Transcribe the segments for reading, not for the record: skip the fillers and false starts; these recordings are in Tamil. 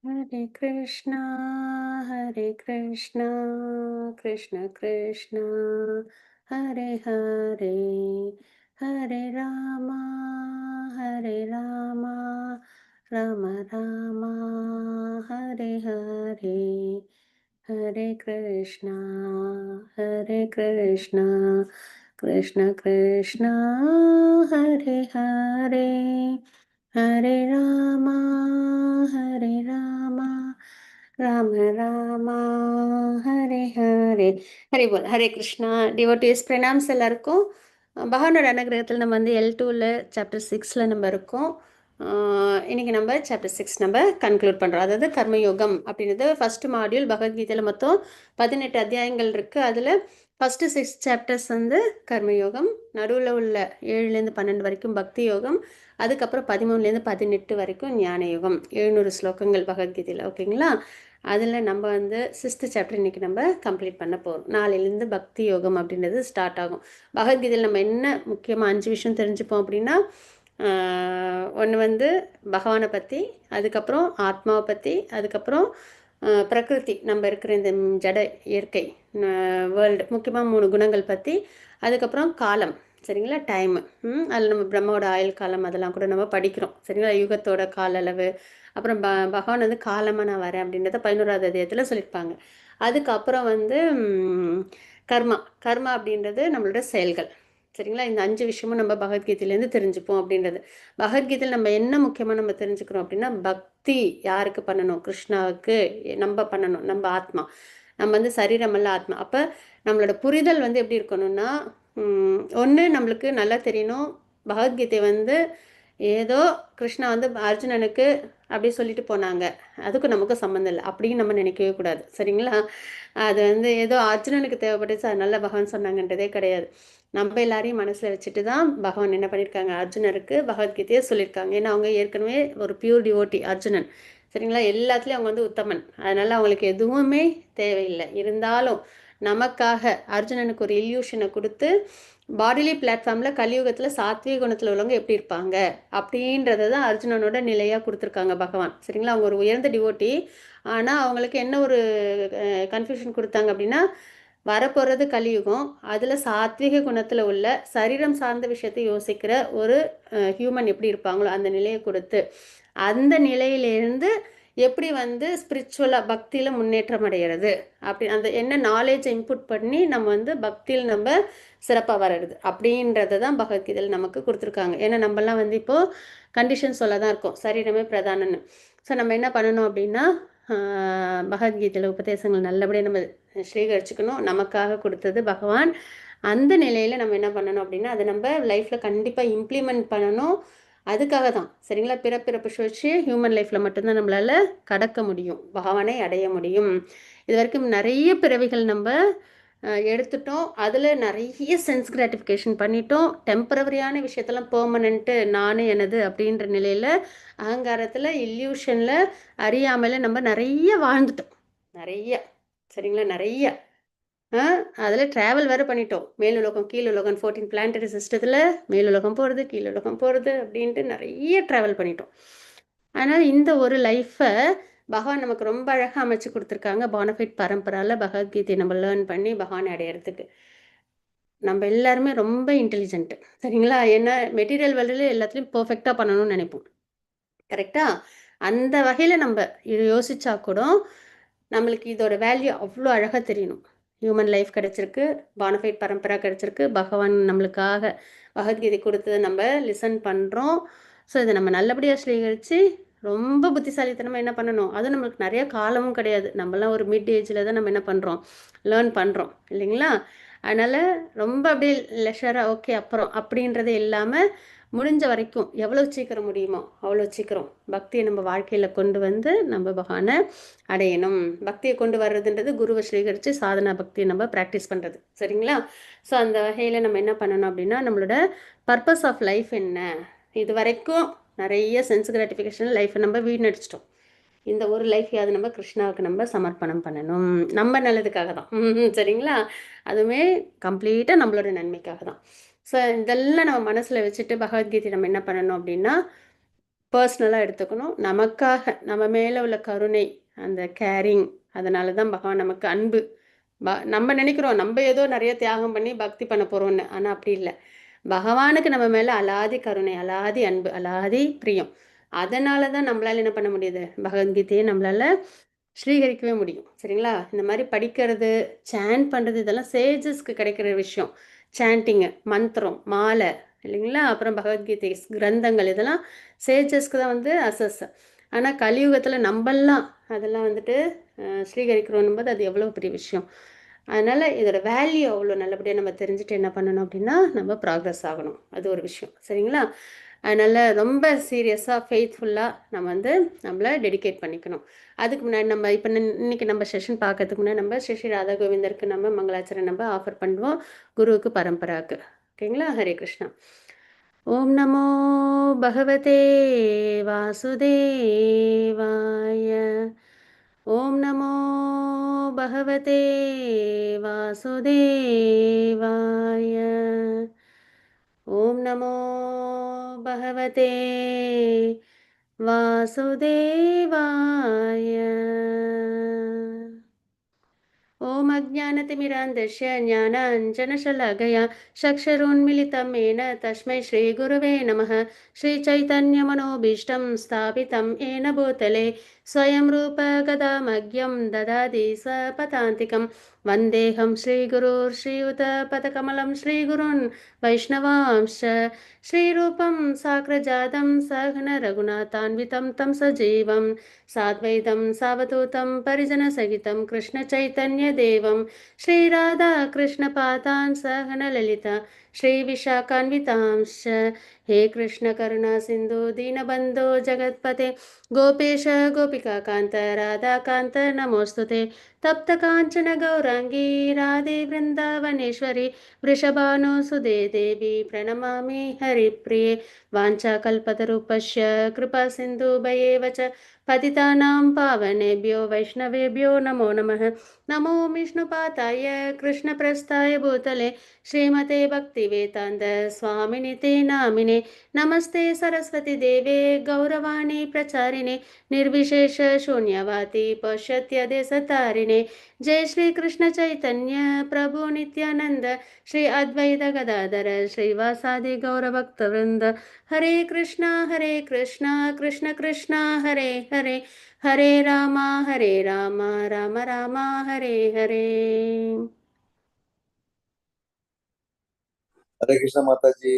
Hare Krishna, Krishna Krishna, Hare Hare, Hare Rama, Hare Rama, Rama Rama, Hare Hare, Hare Krishna, Hare Krishna, Krishna Krishna, Hare Hare, Hare Rama, Hare Rama, Rama Rama, Hare Hare. Hari போல் ஹரே கிருஷ்ணா. டிவோட்டிஸ் பிரணாம்ஸ் எல்லாருக்கும். பகவானோட அனுகிரகத்தில் நம்ம வந்து L2ல சாப்டர் 6ல் நம்ம இருக்கோம். இன்னைக்கு நம்ம சாப்டர் 6 நம்ம கன்க்ளூட் பண்ணுறோம். அதாவது கர்மயோகம் அப்படின்றது ஃபர்ஸ்ட் மாடியூல். பகவத்கீதையில் மொத்தம் 18 அத்தியாயங்கள் இருக்குது. அதில் ஃபஸ்ட்டு 6 சாப்டர்ஸ் வந்து கர்மயோகம், நடுவில் உள்ள 7லேருந்து 12 வரைக்கும் பக்தி யோகம், அதுக்கப்புறம் 13லேருந்து 18 வரைக்கும் ஞான யோகம். 700 ஸ்லோகங்கள் பகவத்கீதையில். ஓகேங்களா? அதில் நம்ம வந்து 6th சாப்டர் இன்றைக்கி நம்ம கம்ப்ளீட் பண்ண போகிறோம். நாளையிலேருந்து பக்தி யோகம் அப்படின்றது ஸ்டார்ட் ஆகும். பகவத்கீதையில் நம்ம என்ன முக்கியமாக 5 விஷயம் தெரிஞ்சுப்போம் அப்படின்னா, ஒன்று வந்து பகவானை பற்றி, அதுக்கப்புறம் ஆத்மாவை பற்றி, அதுக்கப்புறம் பிரகிருதி, நம்ம இருக்கிற இந்த ஜட இயற்கை வேர்ல்டு, முக்கியமாக 3 குணங்கள் பற்றி, அதுக்கப்புறம் காலம், சரிங்களா, டைமு. அதில் நம்ம பிரம்மோட ஆயுள் காலம் அதெல்லாம் கூட நம்ம படிக்கிறோம், சரிங்களா, யுகத்தோட கால அளவு. அப்புறம் பகவான் வந்து காலமாக நான் வரேன் அப்படின்றத 11வது அத்தியாயத்தில் சொல்லியிருப்பாங்க. அதுக்கப்புறம் வந்து கர்மா. கர்மா அப்படின்றது நம்மளோட செயல்கள், சரிங்களா. இந்த 5 விஷயமும் நம்ம பகவத்கீதையிலேருந்து தெரிஞ்சுப்போம் அப்படின்றது. பகவத்கீதையில் நம்ம என்ன முக்கியமாக நம்ம தெரிஞ்சுக்கிறோம் அப்படின்னா, பக்தி யாருக்கு பண்ணணும்? கிருஷ்ணாவுக்கு நம்ம பண்ணணும். நம்ம ஆத்மா, நம்ம வந்து சரீரமல்ல ஆத்மா. அப்போ நம்மளோட புரிதல் வந்து எப்படி இருக்கணும்னா, ஒன்று நம்மளுக்கு நல்லா தெரியணும், பகவத்கீதை வந்து ஏதோ கிருஷ்ணா வந்து அர்ஜுனனுக்கு அப்படி சொல்லிட்டு போனாங்க, அதுக்கும் நமக்கும் சம்மந்தம் இல்லை அப்படின்னு நம்ம நினைக்கவே கூடாது, சரிங்களா. அது வந்து ஏதோ அர்ஜுனனுக்கு தேவைப்பட்டுச்சு அதனால பகவான் சொன்னாங்கன்றதே கிடையாது. நம்ம எல்லாரையும் மனசில் வச்சுட்டு தான் பகவான் என்ன பண்ணியிருக்காங்க, அர்ஜுனருக்கு பகவத்கீதையை சொல்லியிருக்காங்க. ஏன்னா அவங்க ஏற்கனவே ஒரு பியூர் டிவோட்டி அர்ஜுனன், சரிங்களா. எல்லாத்துலேயும் அவங்க வந்து உத்தமன், அதனால் அவங்களுக்கு எதுவுமே தேவையில்லை. இருந்தாலும் நமக்காக அர்ஜுனனுக்கு ஒரு இல்யூஷனை கொடுத்து, பாடிலி பிளாட்ஃபார்மில் கலியுகத்தில் சாத்விக குணத்தில் உள்ளவங்க எப்படி இருப்பாங்க அப்படின்றத தான் அர்ஜுனனோட நிலையாக கொடுத்துருக்காங்க பகவான், சரிங்களா. அவங்க ஒரு உயர்ந்த டிவோட்டி, ஆனால் அவங்களுக்கு என்ன ஒரு கன்ஃபியூஷன் கொடுத்தாங்க அப்படின்னா, வரப்போகிறது கலியுகம், அதில் சாத்விக குணத்தில் உள்ள சரீரம் சார்ந்த விஷயத்தை யோசிக்கிற ஒரு ஹியூமன் எப்படி இருப்பாங்களோ அந்த நிலையை கொடுத்து, அந்த நிலையிலேருந்து எப்படி வந்து ஸ்பிரிச்சுவலாக பக்தியில் முன்னேற்றம் அடைகிறது அப்படி அந்த என்ன நாலேஜை இன்புட் பண்ணி நம்ம வந்து பக்தியில் நம்ம சிறப்பாக வர்றது அப்படின்றத தான் பகவத்கீதையில் நமக்கு கொடுத்துருக்காங்க. ஏன்னா நம்மலாம் வந்து இப்போது கண்டிஷன் சொல்ல தான் இருக்கோம், சரீரமே பிரதானன்னு. ஸோ நம்ம என்ன பண்ணணும் அப்படின்னா, பகவத்கீதையில் உபதேசங்கள் நல்லபடியாக நம்ம ஸ்வீகரிச்சுக்கணும். நமக்காக கொடுத்தது பகவான். அந்த நிலையில் நம்ம என்ன பண்ணணும் அப்படின்னா, அதை நம்ம லைஃப்பில் கண்டிப்பாக இம்ப்ளிமெண்ட் பண்ணணும். அதுக்காக தான், சரிங்களா. பிறப்பிறப்பு சுழற்சி ஹியூமன் லைஃப்பில் மட்டும்தான் நம்மளால் கடக்க முடியும், பகவானை அடைய முடியும். இது வரைக்கும் நிறைய பிறவிகள் நம்ம எடுத்துட்டோம், அதில் நிறைய சென்ஸ் கிராட்டிஃபிகேஷன் பண்ணிட்டோம். டெம்பரவரியான விஷயத்தெல்லாம் பெர்மனண்ட்டு நான் எனது அப்படின்ற நிலையில் அகங்காரத்தில் இல்யூஷனில் அறியாமல் நம்ம நிறைய வாழ்ந்துட்டோம், நிறைய, சரிங்களா, நிறைய. அதில் ட்ராவல் வேறு பண்ணிட்டோம், மேலுலகம் கீழுலகம் 14 பிளானட்டரி சிஸ்டத்தில் மேலுலகம் போகிறது கீழுலகம் போகிறது அப்படின்ட்டு நிறைய ட்ராவல் பண்ணிட்டோம். ஆனால் இந்த ஒரு லைஃப்பை பகவான் நமக்கு ரொம்ப அழகாக அமைச்சு கொடுத்துருக்காங்க. பானஃபைட் பரம்பராவில் பகவத்கீதையை நம்ம லேர்ன் பண்ணி பகவான் அடையிறதுக்கு. நம்ம எல்லாருமே ரொம்ப இன்டெலிஜென்ட்டு, சரிங்களா. ஏன்னா மெட்டீரியல் வேர்ல்டில் எல்லாத்துலேயும் பர்ஃபெக்டாக பண்ணணும்னு நினைப்போம், கரெக்டாக. அந்த வகையில் நம்ம யோசித்தா கூட நம்மளுக்கு இதோட வேல்யூ அவ்வளோ அழகாக தெரியணும். ஹியூமன் லைஃப் கிடச்சிருக்கு, பானஃபைட் பரம்பரா கிடச்சிருக்கு, பகவான் நம்மளுக்காக பகவத்கீதை கொடுத்ததை நம்ம லிசன் பண்ணுறோம். ஸோ இதை நம்ம நல்லபடியாக ஸ்வீகரித்து ரொம்ப புத்திசாலித்தனமாக என்ன பண்ணணும், அதுவும் நம்மளுக்கு நிறைய காலமும் கிடையாது, நம்மளாம் ஒரு மிட் ஏஜில் தான் நம்ம என்ன பண்ணுறோம், லேர்ன் பண்ணுறோம், இல்லைங்களா. அதனால் ரொம்ப அப்படியே லெஷராக ஓகே அப்புறம் அப்படின்றது இல்லாமல் முடிஞ்ச வரைக்கும் எவ்வளோ சீக்கிரம் முடியுமோ அவ்வளோ சீக்கிரம் பக்தியை நம்ம வாழ்க்கையில் கொண்டு வந்து நம்ம பகவானை அடையணும். பக்தியை கொண்டு வர்றதுன்றது குருவை ஸ்வீகரித்து சாதனா பக்தியை நம்ம ப்ராக்டிஸ் பண்ணுறது, சரிங்களா. ஸோ அந்த வகையில் நம்ம என்ன பண்ணணும் அப்படின்னா, நம்மளோட பர்பஸ் ஆஃப் லைஃப் என்ன, இது வரைக்கும் நிறைய சென்ஸ் கிராட்டிஃபிகேஷன் லைஃப்பை நம்ம வீணடிச்சிட்டோம். இந்த ஒரு லைஃப்பையாவது நம்ம கிருஷ்ணாவுக்கு நம்ம சமர்ப்பணம் பண்ணணும், நம்ம நல்லதுக்காக தான், சரிங்களா. அதுவுமே கம்ப்ளீட்டாக நம்மளோட நன்மைக்காக தான். ஸோ இதெல்லாம் நம்ம மனசில் வச்சுட்டு பகவத்கீதை நம்ம என்ன பண்ணணும் அப்படின்னா, பர்சனலாக எடுத்துக்கணும். நமக்காக நம்ம மேலே உள்ள கருணை, அந்த கேரிங், அதனால தான் பகவான் நமக்கு அன்பு. நம்ம நினைக்கிறோம் நம்ம ஏதோ நிறைய தியாகம் பண்ணி பக்தி பண்ண போகிறோம்னு, ஆனால் அப்படி இல்லை. பகவானுக்கு நம்ம மேலே அலாதி கருணை, அலாதி அன்பு, அலாதி பிரியம். அதனால தான் நம்மளால் என்ன பண்ண முடியுது, பகவத்கீதையை நம்மளால் ஸ்ரீகரிக்கவே முடியும். சரிங்களா? இந்த மாதிரி படிக்கிறது, சேண்ட் பண்ணுறது, இதெல்லாம் சேஜஸ்க்கு கிடைக்கிற விஷயம். சாண்டிங்கு, மந்திரம், மாலை, இல்லைங்களா? அப்புறம் பகவத்கீதை கிரந்தங்கள், இதெல்லாம் சேஜஸ்க்கு தான் வந்து அசஸ். ஆனால் கலியுகத்தில் நம்மெல்லாம் அதெல்லாம் வந்துட்டு ஸ்ரீகரிக்கிறோம் போது அது எவ்வளோ பெரிய விஷயம். அதனால் இதோட வேல்யூ அவ்வளோ நல்லபடியாக நம்ம தெரிஞ்சுட்டு என்ன பண்ணணும் அப்படின்னா நம்ம ப்ராக்ரஸ் ஆகணும். அது ஒரு விஷயம். சரிங்களா? அதனால் ரொம்ப சீரியஸாக ஃபெய்த்ஃபுல்லாக நம்ம வந்து நம்மளை டெடிகேட் பண்ணிக்கணும். அதுக்கு முன்னாடி நம்ம இப்போ இன்னைக்கு நம்ம செஷன் பார்க்கறதுக்கு முன்னாடி நம்ம ஸ்ரீ ஸ்ரீ ராதா கோவிந்தருக்கு நம்ம மங்களாச்சரம் நம்ம ஆஃபர் பண்ணுவோம், குருவுக்கு பரம்பராக்கு. ஓகேங்களா? ஹரே கிருஷ்ணா. ஓம் நமோ பகவதே வாசுதேவாய. ஓம் நமோ பகவதே வாசுதேவாய. ஓம் நமோ பகவதே வாசுதேவாய. ॐ अज्ञानतिमिरान्धस्य ज्ञानाञ्जनशलाकया चक्षुरुन्मिलितं येन तस्मै श्रीगुरवे नमः. श्रीचैतन्यमनोभीष्टं स्थापितं येन भूतले स्वयं रूप गदामह्यं ददाति स्वपदान्तिकं वन्देऽहं श्रीगुरुर्श्रीयुतपदकमलं श्रीगुरुन् वैष्णवांश्च श्रीरूपं साग्रजातं सहगण रघुनाथान्वितं तं सजीवं साद्वैतं सावधूतं परिजनसहितं कृष्णचैतन्यदेवं श्रीराधाकृष्णपादान् सहगणललिता श्रीविशाखान्वितांश्च। हे कृष्णकरुणा सिन्धु दीनबन्धो जगत्पते गोपेश गोपिकान्त राधाकान्त नमोऽस्तुते। तप्तकाञ्चन गौराङ्गी राधे वृन्दावनेश्वरी वृषभानुसुते देवी प्रणमामि हरिप्रिये। वाञ्छाकल्पतरुपस्य कृपासिन्धुभयेव च पतितानां पावनेभ्यो वैष्णवेभ्यो नमो नमः। नमो विष्णुपादाय कृष्णप्रस्थाय भूतले श्रीमते भक्तिवेदान्त स्वामिनिते नामिने। नमस्ते सरस्वती देवे गौरवाणी प्रचारिणे निर्विशेष शून्यवादी पश्यत्यदेशतारिणे। जय श्री कृष्ण चैतन्य प्रभु नित्यानंद श्री अद्वैत गदाधर श्रीवासादि गौरभक्तवृंद। हरे कृष्णा कृष्ण कृष्णा हरे हरे, हरे राम राम राम हरे हरे। हरे कृष्णा माता जी।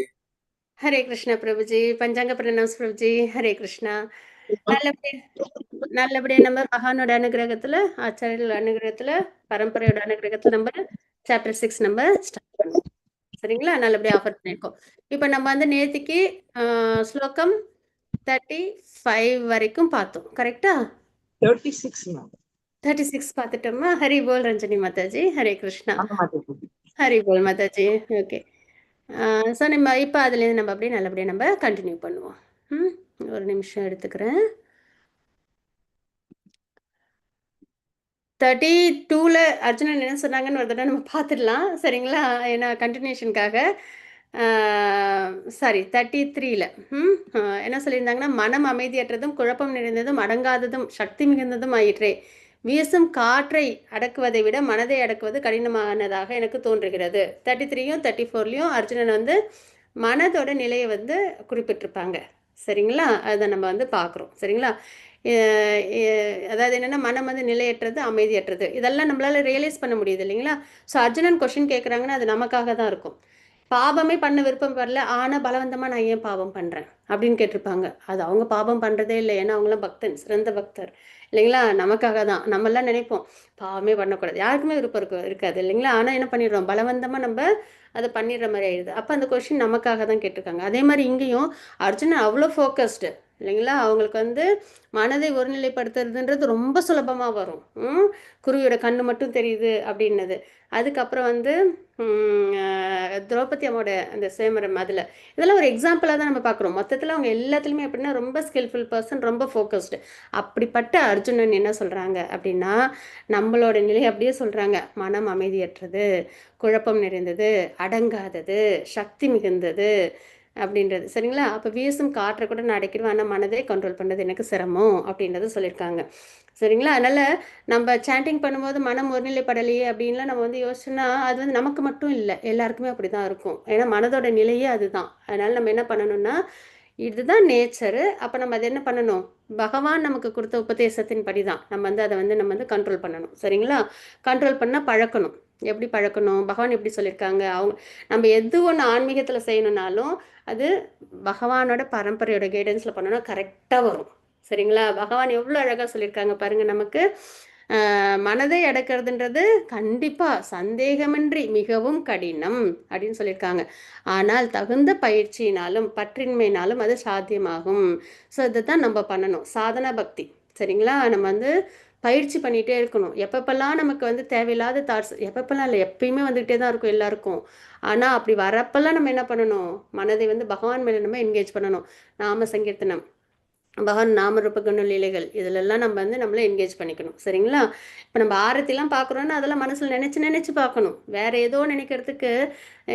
हरे कृष्णा प्रभु जी। पंचांग प्रणाम प्रभु जी। हरे कृष्णा. நல்லபடியா நம்ம மகானோட அனுகிரகத்துல, ஆச்சாரியர்கள் அனுகிரகத்துல, பரம்பரையோட அனுகிரகத்துல நம்ம சாப்டர் 6 நம்ம ஸ்டார்ட் பண்ணுவோம். சரிங்களா? நல்லபடியா ஆஃபர் பண்ணியிருக்கோம். இப்போ நம்ம வந்து நேத்திக்கு ஸ்லோகம் 35 வரைக்கும் பார்த்தோம். கரெக்டா? 36 பார்த்துட்டோமா? ஹரி போல் ரஞ்சனி மாதாஜி. ஹரே கிருஷ்ணா. ஹரி போல் மாதாஜி. ஓகே. ஸோ நம்ம இப்போ அதுலேருந்து நம்ம அப்படியே நல்லபடியாக நம்ம கண்டினியூ பண்ணுவோம். ஒரு நிமிஷம் எடுத்துக்கிறேன். 32ல் அர்ஜுனன் என்ன சொன்னாங்கன்னு ஒரு தடவை நம்ம பார்த்துடலாம். சரிங்களா? ஏன்னா கண்டினியூஷனுக்காக. சாரி 33ல் என்ன சொல்லியிருந்தாங்கன்னா, மனம் அமைதியற்றதும் குழப்பம் நிறைந்ததும் அடங்காததும் சக்தி மிகுந்ததும் ஆயிற்றே. வீசும் காற்றை அடக்குவதை விட மனதை அடக்குவது கடினமானதாக எனக்கு தோன்றுகிறது. 33யும் 34லையும் அர்ஜுனன் வந்து மனதோட நிலையை வந்து குறிப்பிட்டிருப்பாங்க. சரிங்களா? அதை நம்ம வந்து பார்க்குறோம். சரிங்களா? அதாவது என்னென்னா, மனம் வந்து நிலையற்றது, அமைதியற்றது, இதெல்லாம் நம்மளால் ரியலைஸ் பண்ண முடியுது இல்லைங்களா? ஸோ அர்ஜுனன் கொஷின் கேட்குறாங்கன்னா அது நமக்காக தான் இருக்கும். பாவமே பண்ண விருப்பம் வரல, ஆனால் பலவந்தமாக நான் ஏன் பாவம் பண்ணுறேன் அப்படின்னு கேட்டிருப்பாங்க. அது அவங்க பாவம் பண்ணுறதே இல்லை, ஏன்னா அவங்களாம் பக்தன், சிறந்த பக்தர் இல்லைங்களா? நமக்காக தான். நம்மெல்லாம் நினைப்போம் பாவமே பண்ணக்கூடாது, யாருக்குமே விருப்பம் இருக்காது இல்லைங்களா? ஆனால் என்ன பண்ணிடுறோம், பலவந்தமாக நம்ம அதை பண்ணிடுற மாதிரி ஆயிடுது. அப்போ அந்த கொஷின் நமக்காக தான் கேட்டிருக்காங்க. அதே மாதிரி இங்கேயும் அர்ஜுனன் அவ்வளோ ஃபோக்கஸ்டு இல்லைங்களா? அவங்களுக்கு வந்து மனதை ஒருநிலைப்படுத்துறதுன்றது ரொம்ப சுலபமாக வரும். குருவியோட கண்ணு மட்டும் தெரியுது அப்படின்னது. அதுக்கப்புறம் வந்து திரௌபதி அம்மாவோட அந்த சேமரம், அதில் இதெல்லாம் ஒரு எக்ஸாம்பிளாக தான் நம்ம பார்க்குறோம். மொத்தத்தில் அவங்க எல்லாத்துலேயுமே எப்படின்னா ரொம்ப ஸ்கில்ஃபுல் பர்சன், ரொம்ப ஃபோக்கஸ்டு. அப்படிப்பட்ட அர்ஜுனன் என்ன சொல்கிறாங்க அப்படின்னா, நம்மளோட நிலை அப்படியே சொல்கிறாங்க. மனம் அமைதியற்றது, குழப்பம் நிறைந்தது, அடங்காதது, சக்தி மிகுந்தது, அப்படின்றது. சரிங்களா? அப்போ வீசும் காற்றை கூட நான் அடக்கிடுவேன். ஆனால் மனதை கண்ட்ரோல் பண்ணுறது எனக்கு சிரமம் அப்படின்றத சொல்லியிருக்காங்க. சரிங்களா? அதனால நம்ம சாண்டிங் பண்ணும்போது மனம் ஒருநிலைப்படலையே அப்படின்லாம் நம்ம வந்து யோசிச்சோம்னா, அது வந்து நமக்கு மட்டும் இல்ல. எல்லாருக்குமே அப்படிதான் இருக்கும். ஏன்னா மனதோட நிலையே அதுதான். அதனால நம்ம என்ன பண்ணணும்னா, இதுதான் நேச்சரு. அப்ப நம்ம அத என்ன பண்ணணும்? பகவான் நமக்கு குடுத்த உபதேசத்தின் படிதான். நம்ம வந்து அத வந்து நம்ம வந்து கண்ட்ரோல் பண்ணணும். சரிங்களா? கண்ட்ரோல் பண்ணா பழக்கணும். எப்படி பழக்கணும்? பகவான் எப்படி சொல்லியிருக்காங்க? நம்ம எது ஒண்ணு ஆன்மீகத்துல செய்யணும்னாலும், அது பகவானோட பரம்பரையோட கைடன்ஸ்ல பண்ணோம்னா கரெக்ட்டா வரும். சரிங்களா? பகவான் எவ்வளோ அழகா சொல்லியிருக்காங்க பாருங்க நமக்கு. மனதை அடக்கிறதுன்றது கண்டிப்பா சந்தேகமின்றி மிகவும் கடினம் அப்படின்னு சொல்லியிருக்காங்க. ஆனால் தகுந்த பயிற்சியினாலும் பற்றின்மையினாலும் அது சாத்தியமாகும். ஸோ இதுதான் நம்ம பண்ணணும். சாதனா பக்தி. சரிங்களா? நம்ம வந்து பயிற்சி பண்ணிகிட்டே இருக்கணும். எப்பப்பெல்லாம் நமக்கு வந்து தேவையில்லாத தாட்ஸ் எப்பப்பெல்லாம் இல்லை, எப்பயுமே வந்துக்கிட்டே தான் இருக்கும் எல்லாருக்கும். ஆனால் அப்படி வரப்பெல்லாம் நம்ம என்ன பண்ணணும்? மனதை வந்து பகவான் மேலே நம்ம என்கேஜ் பண்ணணும். நாம சங்கீர்த்தனம், பகவான் நாமரூப குண லீலைகள் இதிலெல்லாம் நம்ம வந்து நம்மளை என்கேஜ் பண்ணிக்கணும். சரிங்களா? இப்போ நம்ம ஆரத்திலாம் பார்க்குறோன்னா அதெல்லாம் மனசில் நினச்சி நினச்சி பார்க்கணும். வேற ஏதோ நினைக்கிறதுக்கு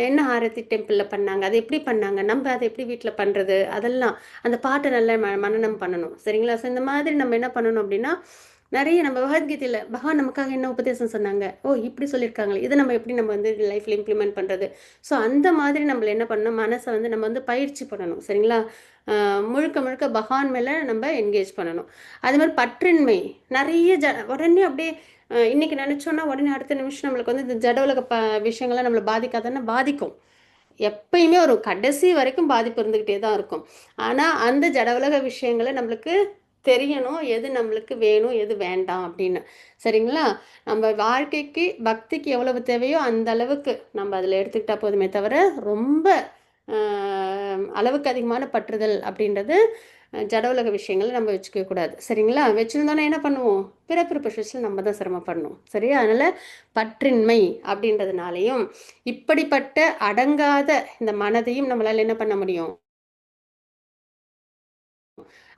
என்ன ஆரத்தி டெம்பிளில் பண்ணாங்க, அது எப்படி பண்ணாங்க, நம்ம அதை எப்படி வீட்டில் பண்ணுறது, அதெல்லாம் அந்த பாட்டை நல்லா மனனம் பண்ணணும். சரிங்களா? ஸோ இந்த மாதிரி நம்ம என்ன பண்ணணும் அப்படின்னா, நிறைய நம்ம பகவத்கீதையில் பகவான் நமக்காக என்ன உபதேசம் சொன்னாங்க, ஓ இப்படி சொல்லியிருக்காங்களே, இதை நம்ம எப்படி நம்ம வந்து லைஃப்பில் இம்ப்ளிமெண்ட் பண்ணுறது. ஸோ அந்த மாதிரி நம்மள என்ன பண்ணணும், மனசை வந்து நம்ம வந்து பயிற்சி பண்ணணும். சரிங்களா? முழுக்க முழுக்க பகவான் மேலே நம்ம என்கேஜ் பண்ணணும். அது மாதிரி பற்றின்மை நிறைய உடனே அப்படியே இன்னைக்கு நினச்சோன்னா உடனே அடுத்த நிமிஷம் நம்மளுக்கு வந்து இந்த ஜட உலக விஷயங்கள்லாம் நம்மளை பாதிக்காதானே பாதிக்கும். எப்பயுமே ஒரு கடைசி வரைக்கும் பாதிப்பு இருந்துக்கிட்டே தான் இருக்கும். ஆனால் அந்த ஜட உலக விஷயங்களை நம்மளுக்கு தெரியணும், எது நம்மளுக்கு வேணும் எது வேண்டாம் அப்படின்னு. சரிங்களா? நம்ம வாழ்க்கைக்கு பக்திக்கு எவ்வளவு தேவையோ அந்த அளவுக்கு நம்ம அதில் எடுத்துக்கிட்டா போதுமே தவிர ரொம்ப அளவுக்கு அதிகமான பற்றுதல் அப்படின்றது ஜட உலக விஷயங்களை நம்ம வச்சுக்க கூடாது. சரிங்களா? வச்சுருந்தோன்னா என்ன பண்ணுவோம்? பிறப்பிறப்பு விஷயத்தில் நம்ம தான் சிரமப்படணும். சரியா? அதனால் பற்றின்மை அப்படின்றதுனாலையும் இப்படிப்பட்ட அடங்காத இந்த மனதையும் நம்மளால் என்ன பண்ண முடியும்?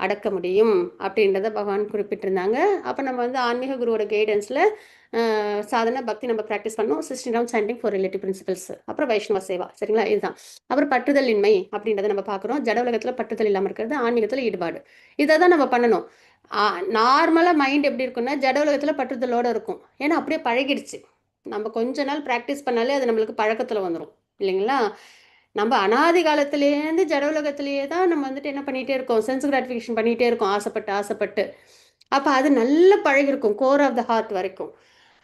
அடக்க முடியும் அப்படின்றத பகவான் குறிப்பிட்டிருந்தாங்க. அப்போ நம்ம வந்து ஆன்மீக குருவோட கைடன்ஸில் சாதனை பக்தி நம்ம ப்ராக்டிஸ் பண்ணோம். 16 round sanding for relative principles. அப்புறம் வைஷ்ணவ சேவா. சரிங்களா? இதுதான். அப்புறம் பற்றுதல் இன்மை அப்படின்றத நம்ம பார்க்குறோம். ஜட உலகத்தில் பற்றுதல் இல்லாமல் இருக்கிறது, ஆன்மீகத்தில் ஈடுபாடு. இதை தான் நம்ம பண்ணணும். நார்மலாக மைண்ட் எப்படி இருக்குன்னா, ஜட உலகத்தில் பற்றுதலோடு இருக்கும். ஏன்னா அப்படியே பழகிடுச்சு. நம்ம கொஞ்ச நாள் ப்ராக்டிஸ் பண்ணாலே அது நம்மளுக்கு பழக்கத்தில் வந்துடும். இல்லைங்களா? நம்ம அனாதி காலத்திலேருந்து ஜட உலகத்திலேயே தான் நம்ம வந்துட்டு என்ன பண்ணிகிட்டே இருக்கோம், சென்ஸ் கிராட்டிஃபிகேஷன் பண்ணிகிட்டே இருக்கோம், ஆசைப்பட்டு ஆசைப்பட்டு. அப்போ அது நல்ல பழகிருக்கும், கோர் ஆஃப் த ஹார்ட் வரைக்கும்.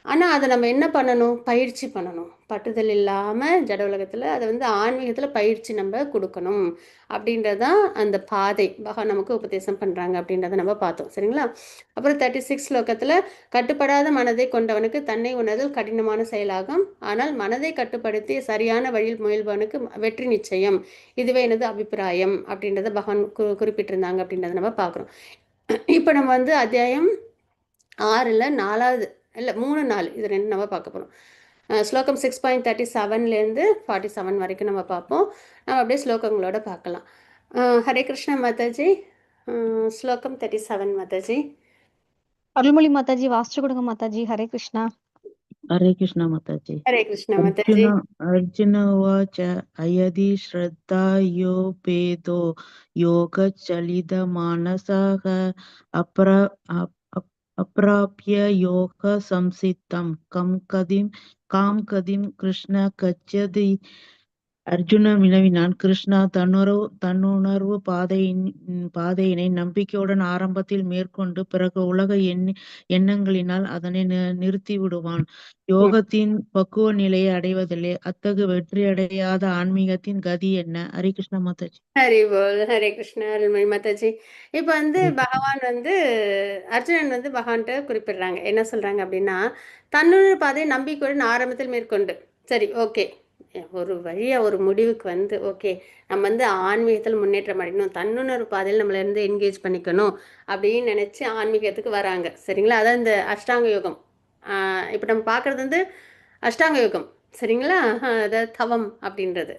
ஆனால் அதை நம்ம என்ன பண்ணணும்? பயிற்சி பண்ணணும். பட்டுதல் இல்லாமல் ஜட உலகத்தில் அதை வந்து ஆன்மீகத்தில் பயிற்சி நம்ம கொடுக்கணும். அப்படின்றது தான் அந்த பாதை பகவான் நமக்கு உபதேசம் பண்ணுறாங்க அப்படின்றத நம்ம பார்த்தோம். சரிங்களா? அப்புறம் 36 ஸ்லோகத்தில் கட்டுப்படாத மனதை கொண்டவனுக்கு தன்னை உணர்தல் கடினமான செயலாகும். ஆனால் மனதை கட்டுப்படுத்தி சரியான வழியில் முயல்பவனுக்கு வெற்றி நிச்சயம். இதுவே எனது அபிப்பிராயம் அப்படின்றத பகவான் குறிப்பிட்டிருந்தாங்க அப்படின்றத நம்ம பார்க்குறோம். இப்போ நம்ம வந்து அத்தியாயம் 6ல் 4வது இல்லை 3, 4 இது 2 நம்ம பார்க்க போகிறோம். ஸ்லோகம் 6.37லேருந்து 47 வரைக்கும் நம்ம பார்ப்போம். நம்ம அப்படியே ஸ்லோகங்களோட பார்க்கலாம். ஹரே கிருஷ்ணா மாதாஜி. ஸ்லோகம் 37 மாதாஜி. அருள்மொழி மாதாஜி வாசிச்சு கொடுங்க மாதாஜி. ஹரே கிருஷ்ணா. हरे कृष्ण माताजी। ஹரே கிருஷ்ணா மாதாஜி. अर्जुन उवाच अयदि श्रद्धायोपेतो योगचलितमानसः अप्राप्य योग संसिद्धं कां कदिं कृष्ण गच्छति। அர்ஜுனன் வினவினான். கிருஷ்ணா, தன்னுணர்வு பாதையினை நம்பிக்கையுடன் ஆரம்பத்தில் மேற்கொண்டு பிறகு உலக எண்ணங்களினால் அதனை நிறுத்தி விடுவான். யோகத்தின் பக்குவ நிலையை அடைவதில்லை. அத்தகு வெற்றியடையாத ஆன்மீகத்தின் கதி என்ன? ஹரி கிருஷ்ண மாதாஜி. ஹரி போல். ஹரே கிருஷ்ணா. அருள்மொழி மாதாஜி. இப்போ வந்து பகவான் வந்து அர்ஜுனன் வந்து பகவான்கிட்ட குறிப்பிடுறாங்க. என்ன சொல்றாங்க அப்படின்னா, தன்னுணர்வு பாதை நம்பிக்கையுடன் ஆரம்பத்தில் மேற்கொண்டு, சரி ஓகே, ஒரு வழியா ஒரு முடிவுக்கு வந்து ஓகே, நம்ம வந்து ஆன்மீகத்தில் முன்னேற்றம் அடையணும், தன்னுணர்வு பாதையில் நம்மள இருந்து என்கேஜ் பண்ணிக்கணும் அப்படின்னு நினச்சி ஆன்மீகத்துக்கு வராங்க. சரிங்களா? அதான் இந்த அஷ்டாங்க யோகம். இப்போ நம்ம பார்க்குறது வந்து அஷ்டாங்க யோகம். சரிங்களா? அதாவது தவம் அப்படின்றது.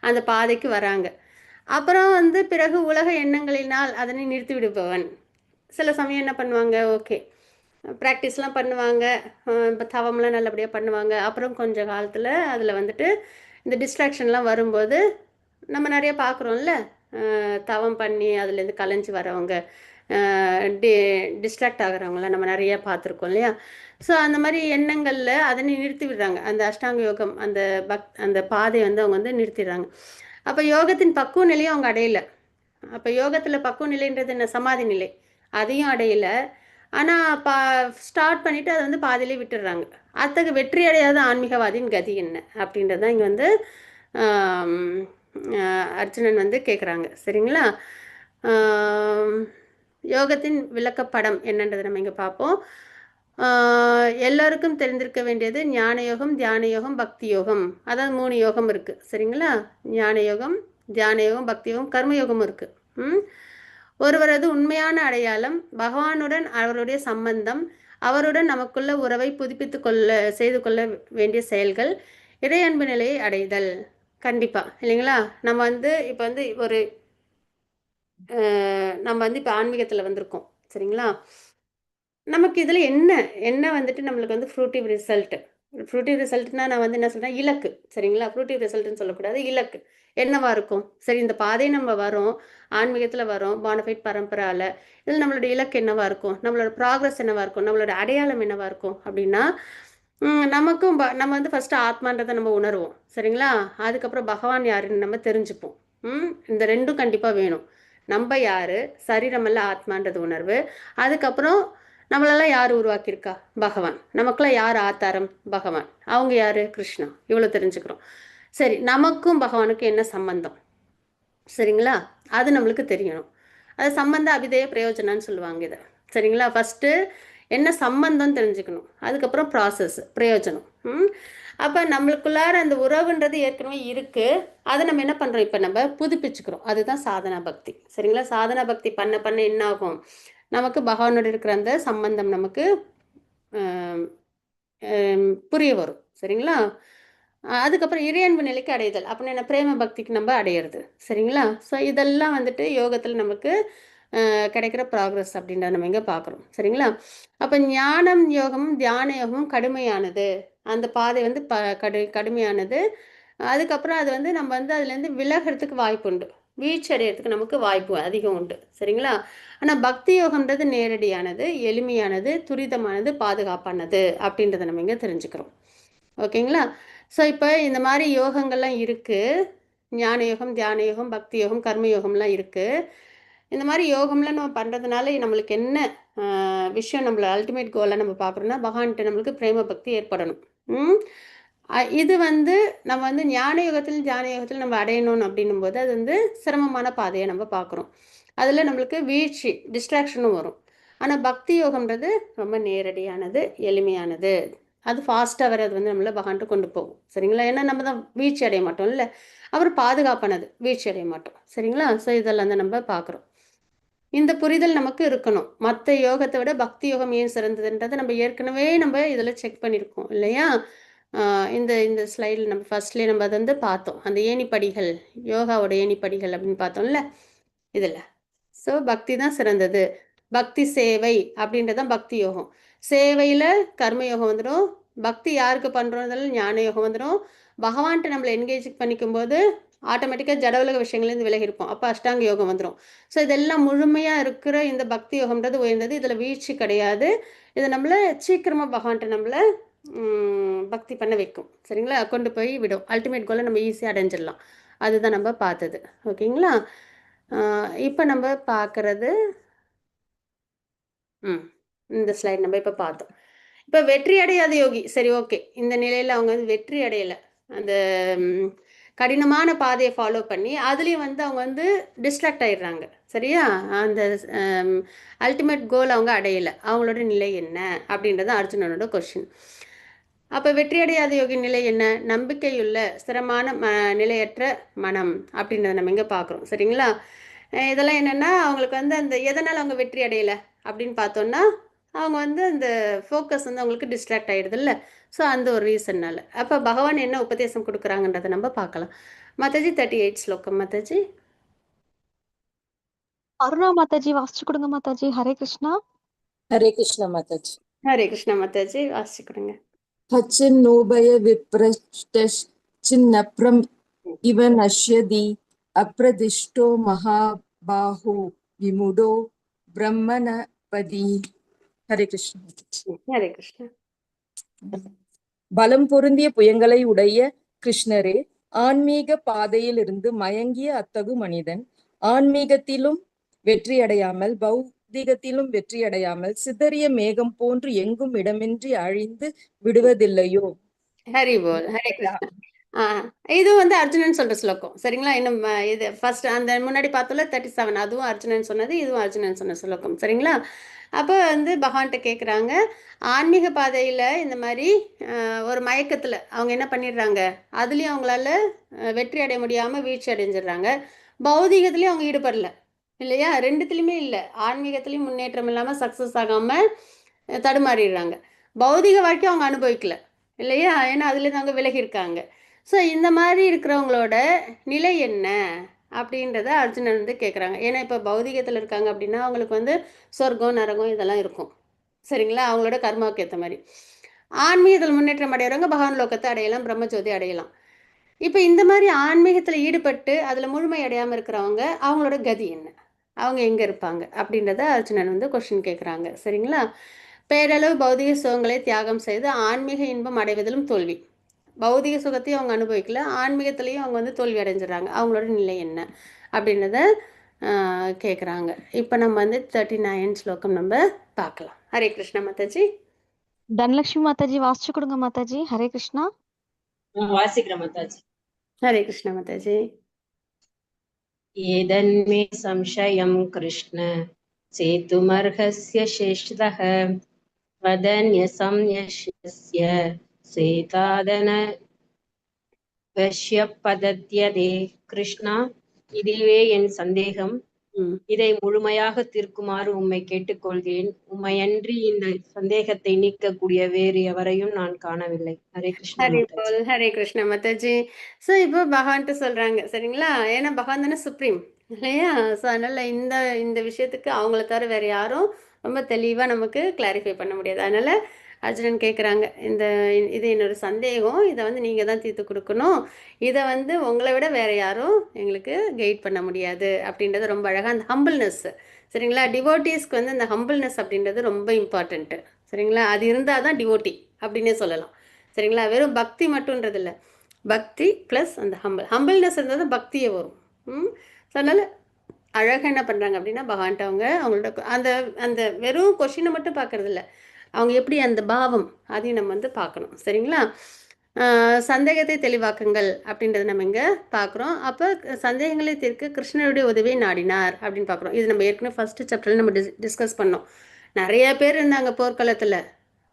அந்த பாதைக்கு வராங்க. அப்புறம் வந்து பிறகு உலக எண்ணங்களினால் அதனை நிறுத்தி விடுபவன். சில சமயம் என்ன பண்ணுவாங்க, ஓகே ப்ராக்டிஸ்லாம் பண்ணுவாங்க, இப்போ தவம்லாம் நல்லபடியாக பண்ணுவாங்க. அப்புறம் கொஞ்சம் காலத்தில் அதில் வந்துட்டு இந்த டிஸ்ட்ராக்ஷன்லாம் வரும்போது நம்ம நிறைய பார்க்குறோம்ல, தவம் பண்ணி அதுலேருந்து கலைஞ்சு வரவங்க, டிஸ்ட்ராக்ட் ஆகுறவங்களாம் நம்ம நிறைய பார்த்துருக்கோம் இல்லையா? ஸோ அந்த மாதிரி எண்ணங்களில் அதை நிறுத்தி விடுறாங்க. அந்த அஷ்டாங்க யோகம் அந்த பாதையை வந்து அவங்க வந்து நிறுத்திடுறாங்க. அப்போ யோகத்தின் பக்குவ நிலையும் அவங்க அடையலை. அப்போ யோகத்தில் பக்குவ நிலைன்றது என்ன? சமாதி நிலை. அதையும் அடையலை. ஆனால் ஸ்டார்ட் பண்ணிவிட்டு அதை வந்து பாதியிலே விட்டுடுறாங்க. அத்தகைய வெற்றி அடையாத ஆன்மீகவாதியின் கதி என்ன அப்படின்றது தான் இங்கே வந்து அர்ஜுனன் வந்து கேட்குறாங்க. சரிங்களா? யோகத்தின் விளக்கப்படம் என்னன்றதை நம்ம இங்கே பார்ப்போம். எல்லாருக்கும் தெரிந்திருக்க வேண்டியது ஞான யோகம், தியான யோகம், பக்தி யோகம். அதாவது 3 யோகம் இருக்குது. சரிங்களா? ஞான யோகம், தியான யோகம், பக்தி யோகம், கர்மயோகமும் இருக்குது. ஒருவரது உண்மையான அடையாளம் பகவானுடன் அவருடைய சம்பந்தம், அவருடன் நமக்குள்ள உறவை செய்து கொள்ள வேண்டிய செயல்கள், இறை அன்பு நிலையை அடைதல். கண்டிப்பாக இல்லைங்களா? நம்ம வந்து இப்போ வந்து நம்ம வந்து இப்போ ஆன்மீகத்தில் வந்திருக்கோம். சரிங்களா? நமக்கு இதில் என்ன வந்துட்டு நம்மளுக்கு வந்து ஃப்ரூட்டிவ் ரிசல்ட்னா நான் வந்து என்ன சொல்கிறேன், இலக்கு. சரிங்களா? ஃப்ரூட்டிவ் ரிசல்ட்னு சொல்லக்கூடாது, இலக்கு என்னவா இருக்கும்? சரி, இந்த பாதை நம்ம வரோம், ஆன்மீகத்தில் வரோம், பானஃபைட் பரம்பரால. இதில் நம்மளோட இலக்கு என்னவா இருக்கும்? நம்மளோட ப்ராக்ரஸ் என்னவா இருக்கும்? நம்மளோட அடையாளம் என்னவா இருக்கும் அப்படின்னா, நமக்கும் நம்ம வந்து ஃபஸ்ட்டு ஆத்மான்றதை நம்ம உணர்வோம். சரிங்களா? அதுக்கப்புறம் பகவான் யாருன்னு நம்ம தெரிஞ்சுப்போம். இந்த ரெண்டும் கண்டிப்பாக வேணும். நம்ம யார், சரீரமல்ல ஆத்மான்றது உணர்வு. அதுக்கப்புறம் நம்மளெல்லாம் யார் உருவாக்கியிருக்கா? பகவான். நமக்கெல்லாம் யார் ஆத்தாரம்? பகவான். அவங்க யார்? கிருஷ்ணா. இவ்வளோ தெரிஞ்சுக்கிறோம். சரி, நமக்கும் பகவானுக்கும் என்ன சம்பந்தம்? சரிங்களா? அது நம்மளுக்கு தெரியணும். அது சம்பந்த அபிதய பிரயோஜனம்னு சொல்லுவாங்க இதை. சரிங்களா? ஃபஸ்ட்டு என்ன சம்பந்தம் தெரிஞ்சுக்கணும், அதுக்கப்புறம் ப்ராசஸ் பிரயோஜனம். அப்போ நம்மளுக்குள்ளார அந்த உறவுன்றது ஏற்கனவே இருக்குது. அதை நம்ம என்ன பண்ணுறோம்? இப்போ நம்ம புதுப்பிச்சுக்கிறோம். அதுதான் சாதனா பக்தி. சரிங்களா? சாதனா பக்தி பண்ண பண்ண என்ன ஆகும்? நமக்கு பகவானோட இருக்கிற அந்த சம்பந்தம் நமக்கு புரிய வரும். சரிங்களா? அதுக்கப்புறம் இறையன்பு நிலைக்கு அடைதல் அப்படின்னு என்ன? பிரேம பக்திக்கு நம்ம அடையிறது. சரிங்களா? ஸோ இதெல்லாம் வந்துட்டு யோகத்தில் நமக்கு கிடைக்கிற ப்ராக்ரஸ் அப்படின்றத நம்ம இங்கே பார்க்குறோம். சரிங்களா? அப்போ ஞானம் யோகமும் தியான யோகமும் கடுமையானது. அந்த பாதை வந்து கடுமையானது. அதுக்கப்புறம் அது வந்து நம்ம வந்து அதுலேருந்து விலகிறதுக்கு வாய்ப்பு உண்டு, வீழ்ச்சி அடையிறதுக்கு நமக்கு வாய்ப்பு அதிகம் உண்டு. சரிங்களா? ஆனால் பக்தி யோகம்ன்றது நேரடியானது, எளிமையானது, துரிதமானது, பாதுகாப்பானது அப்படின்றத நம்ம இங்கே தெரிஞ்சுக்கிறோம். ஓகேங்களா? ஸோ இப்போ இந்த மாதிரி யோகங்கள்லாம் இருக்குது. ஞான யோகம், தியான யோகம், பக்தி யோகம், கர்ம யோகம்லாம் இருக்குது. இந்த மாதிரி யோகம்லாம் நம்ம பண்ணுறதுனால நம்மளுக்கு என்ன விஷயம், நம்மள அல்டிமேட் கோலை நம்ம பார்க்குறோன்னா பகவான்கிட்ட நம்மளுக்கு பிரேம பக்தி ஏற்படணும். இது வந்து நம்ம வந்து ஞான யுகத்தில் தியான யுகத்தில் நம்ம அடையணும் அப்படின்னும் போது அது வந்து சிரமமான பாதையை நம்ம பார்க்குறோம். அதில் நம்மளுக்கு வீழ்ச்சி, டிஸ்ட்ராக்ஷனும் வரும். ஆனால் பக்தி யோகம்ன்றது ரொம்ப நேரடியானது, எளிமையானது. அது ஃபாஸ்ட்டாக வர்றது வந்து நம்மளை பகவான்ட்டு கொண்டு போகும். சரிங்களா? ஏன்னா நம்ம தான் வீழ்ச்சி அடைய மாட்டோம் இல்லை, அவர் பாதுகாப்பானது, வீழ்ச்சி அடைய மாட்டோம். சரிங்களா? ஸோ இதெல்லாம் தான் நம்ம பார்க்குறோம். இந்த புரிதல் நமக்கு இருக்கணும். மற்ற யோகத்தை விட பக்தி யோகம் ஏன் சிறந்ததுன்றதை நம்ம ஏற்கனவே நம்ம இதில் செக் பண்ணியிருக்கோம் இல்லையா? இந்த இந்த ஸ்லைடில் நம்ம ஃபர்ஸ்ட்லேயே நம்ம அதை வந்து பார்த்தோம். அந்த ஏணிப்படிகள், யோகாவோட ஏணிப்படிகள் அப்படின்னு பார்த்தோம்ல இதில். ஸோ பக்தி தான் சிறந்தது. பக்தி சேவை அப்படின்றதான் பக்தி யோகம். சேவையில் கர்மயோகம் வந்துடும். பக்தி யாருக்கு பண்ணுறோம்? ஞான யோகம் வந்துடும். பகவான்கிட்ட நம்மளை என்கேஜ் பண்ணிக்கும் போது ஆட்டோமேட்டிக்காக ஜட உலக விஷயங்கள்லேருந்து விலகி இருப்போம். அப்போ அஷ்டாங்க யோகம் வந்துடும். ஸோ இதெல்லாம் முழுமையாக இருக்கிற இந்த பக்தி யோகம்ன்றது உயர்ந்தது. இதில் வீழ்ச்சி கிடையாது. இது நம்மளை சீக்கிரமாக பகவான்கிட்ட நம்மளை பக்தி பண்ண வைக்கும். சரிங்களா? கொண்டு போய் விடும். அல்டிமேட் கோலை நம்ம ஈஸியாக அடைஞ்சிடலாம். அதுதான் நம்ம பார்த்தது. ஓகேங்களா? இப்போ நம்ம பார்க்குறது இந்த ஸ்லைட் நம்ம இப்போ பார்த்தோம். இப்போ வெற்றி அடையாத யோகி. சரி, ஓகே, இந்த நிலையில் அவங்க வந்து வெற்றி அடையலை. அந்த கடினமான பாதையை ஃபாலோ பண்ணி அதுலேயும் வந்து அவங்க வந்து டிஸ்ட்ராக்ட் ஆகிடுறாங்க. சரியா? அந்த அல்டிமேட் கோல் அவங்க அடையலை. அவங்களோட நிலை என்ன அப்படின்றது அர்ஜுனனோட கொஸ்டின். அப்போ வெற்றி அடையாத யோகி நிலை என்ன? நம்பிக்கையுள்ள ஸ்திரமான நிலையற்ற மனம் அப்படின்றத நம்ம இங்கே பார்க்குறோம். சரிங்களா? இதெல்லாம் என்னென்னா அவங்களுக்கு வந்து அந்த எதனால் அவங்க வெற்றி அடையலை அப்படின்னு பார்த்தோன்னா அவங்க வந்து அந்த ஃபோக்கஸ் வந்து அவங்களுக்கு டிஸ்ட்ராக்ட் ஆகிடுதுல்ல. ஸோ அந்த ஒரு ரீசன்னால். அப்போ பகவான் என்ன உபதேசம் கொடுக்குறாங்கன்றதை நம்ம பார்க்கலாம். மாதாஜி 38 ஸ்லோகம். மாதாஜி அருணா மாதாஜி வாசிச்சு கொடுங்க மாதாஜி. ஹரே கிருஷ்ணா. ஹரே கிருஷ்ணா மாதாஜி. ஹரே கிருஷ்ணா மாதாஜி, வாசிச்சு கொடுங்க. பச்சன்னோபய விப்ரஷ்டச்சின்னப்ரம் இவ நஷ்யதி अप्रदिष्टो महाबाहो विमुडो ब्रह्मणपदी. हरे कृष्ण माताजी. ஹரே கிருஷ்ணா. பலம் பொருந்திய புயங்களை உடைய கிருஷ்ணரே, ஆன்மீக பாதையிலிருந்து மயங்கிய அத்தகு மனிதன் ஆன்மீகத்திலும் வெற்றியடையாமல் பௌதிகத்திலும் வெற்றியடையாமல் சிதறிய மேகம் போன்று எங்கும் இடமின்றி அழிந்து விடுவதில்லையோ? ஹரி போல், ஹரே கிருஷ்ணா. இது வந்து அர்ஜுனன் சொல்ற ஸ்லோகம், சரிங்களா? இன்னும் இது ஃபர்ஸ்ட் அந்த முன்னாடி பார்த்தோம்ல 37, அதுவும் அர்ஜுனன் சொன்னது, இதுவும் அர்ஜுனன் சொன்ன ஸ்லோகம், சரிங்களா? அப்போ வந்து பகவான்கிட்ட கேட்குறாங்க, ஆன்மீக பாதையில் இந்த மாதிரி ஒரு மயக்கத்தில் அவங்க என்ன பண்ணிடுறாங்க, அதுலேயும் அவங்களால வெற்றி அடைய முடியாமல் வீழ்ச்சி அடைஞ்சிடுறாங்க. பௌதிகத்துலேயும் அவங்க ஈடுபடல இல்லையா? ரெண்டுத்துலேயுமே இல்லை, ஆன்மீகத்துலேயும் முன்னேற்றம் இல்லாமல் சக்ஸஸ் ஆகாமல் தடுமாறிடுறாங்க. பௌதிக வாழ்க்கை அவங்க அனுபவிக்கல இல்லையா? ஏன்னா அதுலேருந்து அவங்க விலகி இருக்காங்க. ஸோ இந்த மாதிரி இருக்கிறவங்களோட நிலை என்ன அப்படின்றத அர்ஜுனன் வந்து கேட்குறாங்க. ஏன்னா இப்போ பௌதிகத்தில் இருக்காங்க அப்படின்னா அவங்களுக்கு வந்து சொர்க்கம் நரகம் இதெல்லாம் இருக்கும், சரிங்களா? அவங்களோட கர்மாவுக்கு ஏற்ற மாதிரி. ஆன்மீகத்தில் முன்னேற்றம் அடைகிறவங்க பகவான் லோகத்தை அடையலாம், பிரம்மஜோதி அடையலாம். இப்போ இந்த மாதிரி ஆன்மீகத்தில் ஈடுபட்டு அதில் முழுமை அடையாமல் இருக்கிறவங்க அவங்களோட கதி என்ன, அவங்க எங்கே இருப்பாங்க அப்படின்றத அர்ஜுனன் வந்து கொஸ்டின் கேட்குறாங்க, சரிங்களா? பேரளவு பௌதிக சுகங்களை தியாகம் செய்து ஆன்மீக இன்பம் அடைவதிலும் தோல்வி. பௌதிக சுகத்தையும் அவங்க அனுபவிக்கல, ஆன்மீகத்திலையும் அவங்க வந்து தோல்வி அடைஞ்சிடறாங்க. அவங்களோட நிலை என்ன அப்படின்றத கேட்குறாங்க. இப்போ நம்ம வந்து 39 ஸ்லோகம் நம்ம பார்க்கலாம். ஹரே கிருஷ்ணா மாதாஜி. தனலட்சுமி மாதாஜி வாசிச்சு கொடுங்க மாதாஜி. ஹரே கிருஷ்ணா. வாசிக்கிறேன் மாதாஜி. ஹரே கிருஷ்ணா மாதாஜி. ஏதன்மே சம்சயம் கிருஷ்ண சேதுமர்ஹஸ்ய சேஷ்தஹ வதன்ய சம்யஸ்ய சேதாதன வஷ்யப்பதத்யதே. கிருஷ்ணா, இதுவே என் சந்தேகம். இதை முழுமையாக தீர்க்குமாறு உம்மை கேட்டுக்கொள்கிறேன். உம்மையன்றி இந்த சந்தேகத்தை நீக்கக்கூடிய வேறு எவரையும் நான் காணவில்லை. ஹரே கிருஷ்ணா ஹரே மாதாஜி. போல், ஹரே கிருஷ்ணா மாதாஜி. ஸோ இப்போ பகவான்ட்டு சொல்கிறாங்க, சரிங்களா? ஏன்னா பகவான் தானே சுப்ரீம் இல்லையா? ஸோ அதனால் இந்த விஷயத்துக்கு அவங்கள தவிர வேறு யாரும் ரொம்ப தெளிவாக நமக்கு கிளாரிஃபை பண்ண முடியாது. அதனால் அர்ஜுனன் கேட்குறாங்க, இது என்னோட சந்தேகம், இதை வந்து நீங்கள் தான் தீர்த்து கொடுக்கணும், இதை வந்து உங்களை விட வேறு யாரும் எங்களுக்கு கைட் பண்ண முடியாது அப்படின்றது ரொம்ப அழகாக. அந்த ஹம்பிள்னஸ், சரிங்களா? டிவோட்டீஸ்க்கு வந்து அந்த ஹம்பிள்னஸ் அப்படின்றது ரொம்ப இம்பார்ட்டண்ட்டு, சரிங்களா? அது இருந்தால் தான் டிவோட்டி அப்படின்னே சொல்லலாம், சரிங்களா? வெறும் பக்தி மட்டும்ன்றது இல்லை, பக்தி ப்ளஸ் அந்த ஹம்பிள்னஸ் இருந்தால் தான் பக்தியே வரும். ஸோ அதனால் அழகாக என்ன பண்ணுறாங்க அப்படின்னா பகவான்ட்டு அவங்களோட அந்த அந்த வெறும் கொஷினை மட்டும் பார்க்கறது இல்லை, அவங்க எப்படி அந்த பாவம் அதையும் நம்ம வந்து பார்க்கணும், சரிங்களா? சந்தேகத்தை தெளிவாக்குங்கள் அப்படின்றத நம்ம இங்கே பார்க்குறோம். அப்போ சந்தேகங்களை தீர்க்க கிருஷ்ணருடைய உதவியை நாடினார் அப்படின்னு பார்க்குறோம். இது நம்ம ஏற்கனவே ஃபஸ்ட்டு சாப்டரில் நம்ம டிஸ்கஸ் பண்ணோம். நிறைய பேர் இருந்தாங்க போர்க்களத்தில்,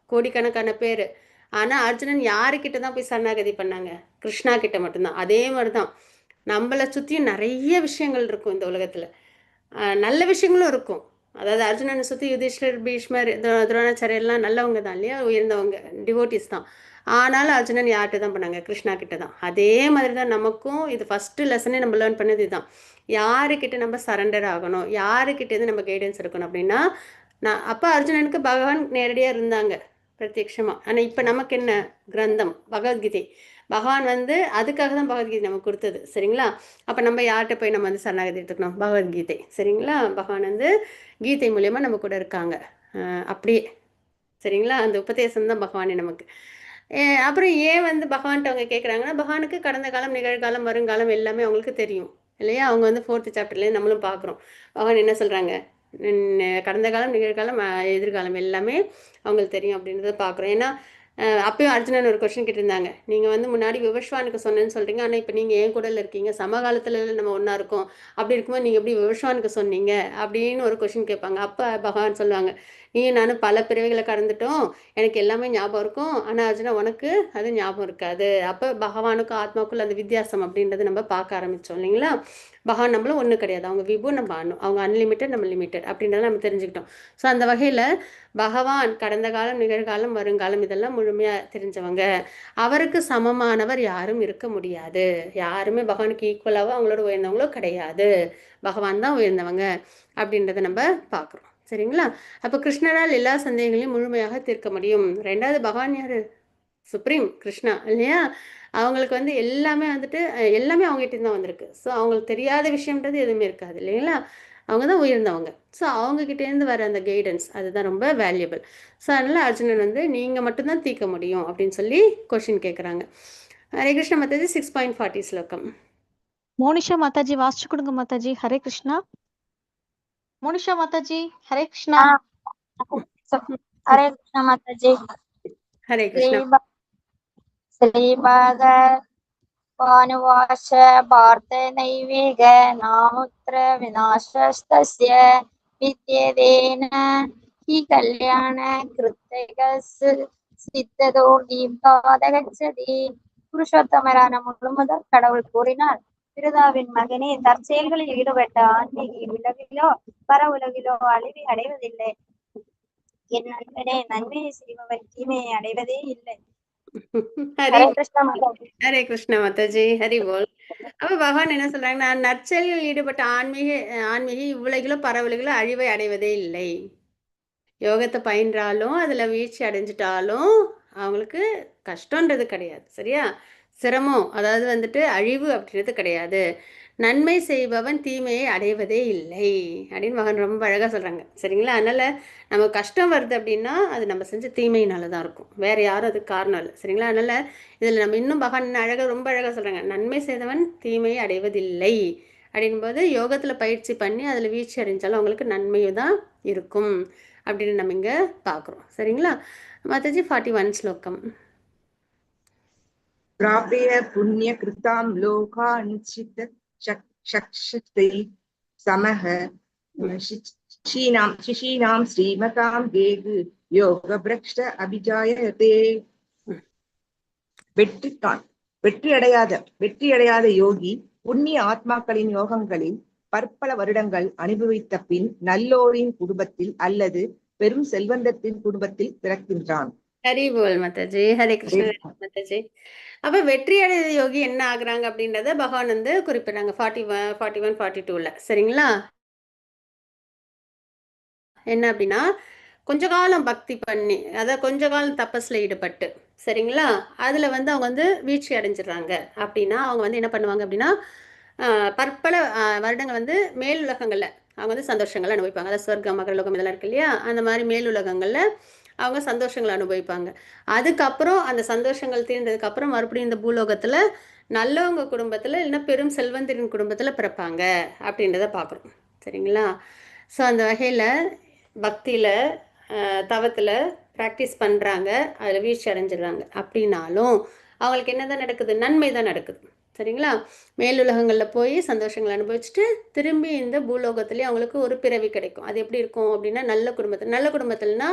கோடிக்கணக்கான பேர். ஆனால் அர்ஜுனன் யாருக்கிட்ட தான் போய் சரணாகதி பண்ணாங்க? கிருஷ்ணா கிட்ட மட்டும்தான். அதே மாதிரி தான் நம்மளை சுற்றியும் நிறைய விஷயங்கள் இருக்கும் இந்த உலகத்தில், நல்ல விஷயங்களும் இருக்கும். அதாவது அர்ஜுனனை சுற்றி யுதிஷ்டர், பீஷ்மர், துரோணாச்சாரியெல்லாம் நல்லவங்க தான் இல்லையா, உயர்ந்தவங்க, டிவோட்டிஸ் தான். ஆனாலும் அர்ஜுனன் யார்கிட்ட தான் பண்ணாங்க? கிருஷ்ணா கிட்ட தான். அதே மாதிரி தான் நமக்கும் இது ஃபஸ்ட்டு லெசனே நம்ம லேர்ன் பண்ணது இதுதான். யாருக்கிட்ட நம்ம சரண்டர் ஆகணும், யாருக்கிட்டேருந்து நம்ம கைடன்ஸ் இருக்கணும் அப்படின்னா அப்போ அர்ஜுனனுக்கு பகவான் நேரடியாக இருந்தாங்க பிரத்யட்சமாக. ஆனால் இப்போ நமக்கு என்ன கிரந்தம்? பகவத்கீதை. பகவான் வந்து அதுக்காக தான் பகவத்கீதை நமக்கு கொடுத்தது, சரிங்களா? அப்போ நம்ம யார்கிட்ட போய் நம்ம வந்து சரணாகதி எடுத்துக்கணும்? பகவத்கீதை, சரிங்களா? பகவான் வந்து கீதை மூலயமா நம்ம கூட இருக்காங்க அப்படியே, சரிங்களா? அந்த உபதேசம் தான் பகவானே நமக்கு. அப்புறம் ஏன் வந்து பகவான்கிட்ட அவங்க கேட்குறாங்கன்னா பகவானுக்கு கடந்த காலம், நிகழ்காலம், வருங்காலம் எல்லாமே அவங்களுக்கு தெரியும் இல்லையா? அவங்க வந்து 4th சாப்டர்லேயே நம்மளும் பார்க்குறோம். பகவான் என்ன சொல்கிறாங்க, கடந்த காலம், நிகழ்காலம், எதிர்காலம் எல்லாமே அவங்களுக்கு தெரியும் அப்படின்றத பார்க்குறோம். ஏன்னா அப்பயும் அர்ஜுனன் ஒரு கொஸ்டின் கேட்டிருந்தாங்க, நீங்கள் வந்து முன்னாடி விவஸ்வானுக்கு சொன்னேன்னு சொல்கிறீங்க, ஆனால் இப்போ நீங்கள் ஏன் கூடல இருக்கீங்க, சமகாலத்தில் நம்ம ஒன்றா இருக்கோம், அப்படி இருக்கும்போது நீங்கள் எப்படி விவஸ்வானுக்கு சொன்னீங்க அப்படின்னு ஒரு கொஸ்டின் கேட்பாங்க. அப்போ பகவான் சொல்லுவாங்க, நீ நானும் பல பிறவைகளை கடந்துட்டோம், எனக்கு எல்லாமே ஞாபகம் இருக்கும், ஆனால் அர்ஜுனா உனக்கு அது ஞாபகம் இருக்காது. அப்போ பகவானுக்கும் ஆத்மாவுக்குள்ள அந்த வித்தியாசம் அப்படின்றத நம்ம பார்க்க ஆரம்பித்தோம் இல்லைங்களா? பகவான் நம்மளும் ஒன்றும் கிடையாது, அவங்க விபு, நம்ம அணு, அவங்க அன்லிமிட்டட், நம்ம லிமிட்டட் அப்படின்றத நம்ம தெரிஞ்சுக்கிட்டோம். ஸோ அந்த வகையில் பகவான் கடந்த காலம், நிகழ்காலம், வருங்காலம் இதெல்லாம் முழுமையாக தெரிஞ்சவங்க. அவருக்கு சமமானவர் யாரும் இருக்க முடியாது. யாருமே பகவானுக்கு ஈக்குவலாகவும் அவங்களோட உயர்ந்தவங்களோ கிடையாது. பகவான் தான் உயர்ந்தவங்க அப்படின்றத நம்ம பார்க்குறோம், சரிங்களா? அப்போ கிருஷ்ணரால் எல்லா சந்தேகங்களையும் முழுமையாக தீர்க்க முடியும். ரெண்டாவது பகவான் யார்? சுப்ரீம் கிருஷ்ணா இல்லையா? அவங்களுக்கு வந்து எல்லாமே வந்துட்டு எல்லாமே அவங்ககிட்ட தான் வந்திருக்கு. ஸோ அவங்களுக்கு தெரியாத விஷயம்ன்றது எதுவுமே இருக்காது இல்லைங்களா? அவங்க தான் உயர்ந்தவங்க. ஸோ அவங்ககிட்டேருந்து வர அந்த கைடன்ஸ் அதுதான் ரொம்ப வேல்யூபிள். ஸோ அதனால் அர்ஜுனன் வந்து நீங்கள் மட்டும்தான் தீர்க்க முடியும் அப்படின்னு சொல்லி கொஷின் கேட்குறாங்க. ஹரே கிருஷ்ண மாதாஜி 6.40 ஸ்லோகம். மோனிஷா மாதாஜி வாசிச்சு கொடுங்க மாதாஜி. ஹரே கிருஷ்ணா. மோனிஷா மாதாஜி ஹரே கிருஷ்ணா. हरे कृष्ण माता जी। ஹரே கிருஷ்ணா. श्रीभगवानुवाच वार्तेनैवेग नामुत्र विनाशस्तस्य विद्येदेन हि कल्याणकृत्यगसिद्धतो दीर्घादगच्छति. புருஷோத்தமரான முழுமுதற் கடவுள் கூறினார், பிருதாவின் மகனே, தற்செயல்களில் ஈடுபட்ட ஆன்மீகி உலகிலோ பர உலகிலோ அழிவை அடைவதில்லை. என் நண்பனே, நன்மையை செய்பவன் தீமையை அடைவதே இல்லை. ஹரே ஹரே கிருஷ்ண மாதாஜி. ஹரே கிருஷ்ண மாதாஜி. ஹரி போல். அப்ப பகவான் என்ன சொல்றாங்கன்னா, நற்செயலில் ஈடுபட்ட ஆன்மீகி இவ்வுலகிலோ பரவுலகிலோ அழிவை அடைவதே இல்லை. யோகத்தை பயின்றாலும் அதுல வீழ்ச்சி அடைஞ்சிட்டாலும் அவங்களுக்கு கஷ்டன்றது கிடையாது. சரியா? சிரமம் அதாவது வந்துட்டு அழிவு அப்படின்றது கிடையாது. நன்மை செய்பவன் தீமையை அடைவதே இல்லை அப்படின்னு மகன் ரொம்ப அழகா சொல்றாங்க. சரிங்களா? அதனால நமக்கு கஷ்டம் வருது அப்படின்னா அது நம்ம செஞ்ச தீமையினால தான் இருக்கும், வேற யாரும் அதுக்கு காரணம் இல்லை. சரிங்களா? அதனால இதுல நம்ம இன்னும் மகன் அழகா ரொம்ப அழகா சொல்றாங்க, நன்மை செய்தவன் தீமையை அடைவதில்லை அப்படின்போது யோகத்துல பயிற்சி பண்ணி அதுல வீழ்ச்சி அடைஞ்சாலும் அவங்களுக்கு நன்மையும் தான் இருக்கும் அப்படின்னு நம்ம இங்க பார்க்குறோம். சரிங்களா? மாதாஜி 41 ஸ்லோகம். प्राप्य पुण्यकृतां लोकान् चक्षते समः शिशीनां श्रीमतां वेग योगभ्रष्ट अभिजायते. வெற்றியடையாத யோகி புண்ணிய ஆத்மாக்களின் யோகங்களில் பற்பல வருடங்கள் அனுபவித்த பின் நல்லோரின் குடும்பத்தில் அல்லது பெரும் செல்வந்தத்தின் குடும்பத்தில் பிறக்கின்றான். ஹரி போல் மாதாஜி. ஹரே கிருஷ்ண மாதாஜி. அப்ப வெற்றி அடைந்த யோகி என்ன ஆகுறாங்க அப்படின்றத பகவான் வந்து குறிப்பிடுறாங்க 41 42ல. சரிங்களா? என்ன அப்படின்னா, கொஞ்ச காலம் பக்தி பண்ணி அதாவது கொஞ்ச காலம் தபஸ்ல ஈடுபட்டு, சரிங்களா, அதுல வந்து அவங்க வந்து வீழ்ச்சி அடைஞ்சிடுறாங்க அப்படின்னா அவங்க வந்து என்ன பண்ணுவாங்க அப்படின்னா பற்பல வருடங்கள் வந்து மேல் உலகங்கள்ல அவங்க வந்து சந்தோஷங்களை அனுபவிப்பாங்க. அதாவது சொர்க்கம் மகரலோகம் இதெல்லாம் இருக்கு இல்லையா, அந்த மாதிரி மேல் உலகங்கள்ல அவங்க சந்தோஷங்களை அனுபவிப்பாங்க. அதுக்கப்புறம் அந்த சந்தோஷங்கள் தீர்ந்ததுக்கு அப்புறம் மறுபடியும் இந்த பூலோகத்துல நல்லவங்க குடும்பத்துல இல்லைன்னா பெரும் செல்வந்தரின் குடும்பத்துல பிறப்பாங்க அப்படின்றத பார்க்குறோம். சரிங்களா? ஸோ அந்த வகையில பக்தியில தவத்தில் ப்ராக்டிஸ் பண்ணுறாங்க, அதில் வீழ்ச்சி அடைஞ்சிடுறாங்க அப்படின்னாலும் அவங்களுக்கு என்ன தான் நடக்குது? நன்மை தான் நடக்குது. சரிங்களா? மேலுலகங்களில் போய் சந்தோஷங்களை அனுபவிச்சுட்டு திரும்பி இந்த பூலோகத்துலேயே அவங்களுக்கு ஒரு பிறவி கிடைக்கும். அது எப்படி இருக்கும் அப்படின்னா, நல்ல குடும்பத்தில்னா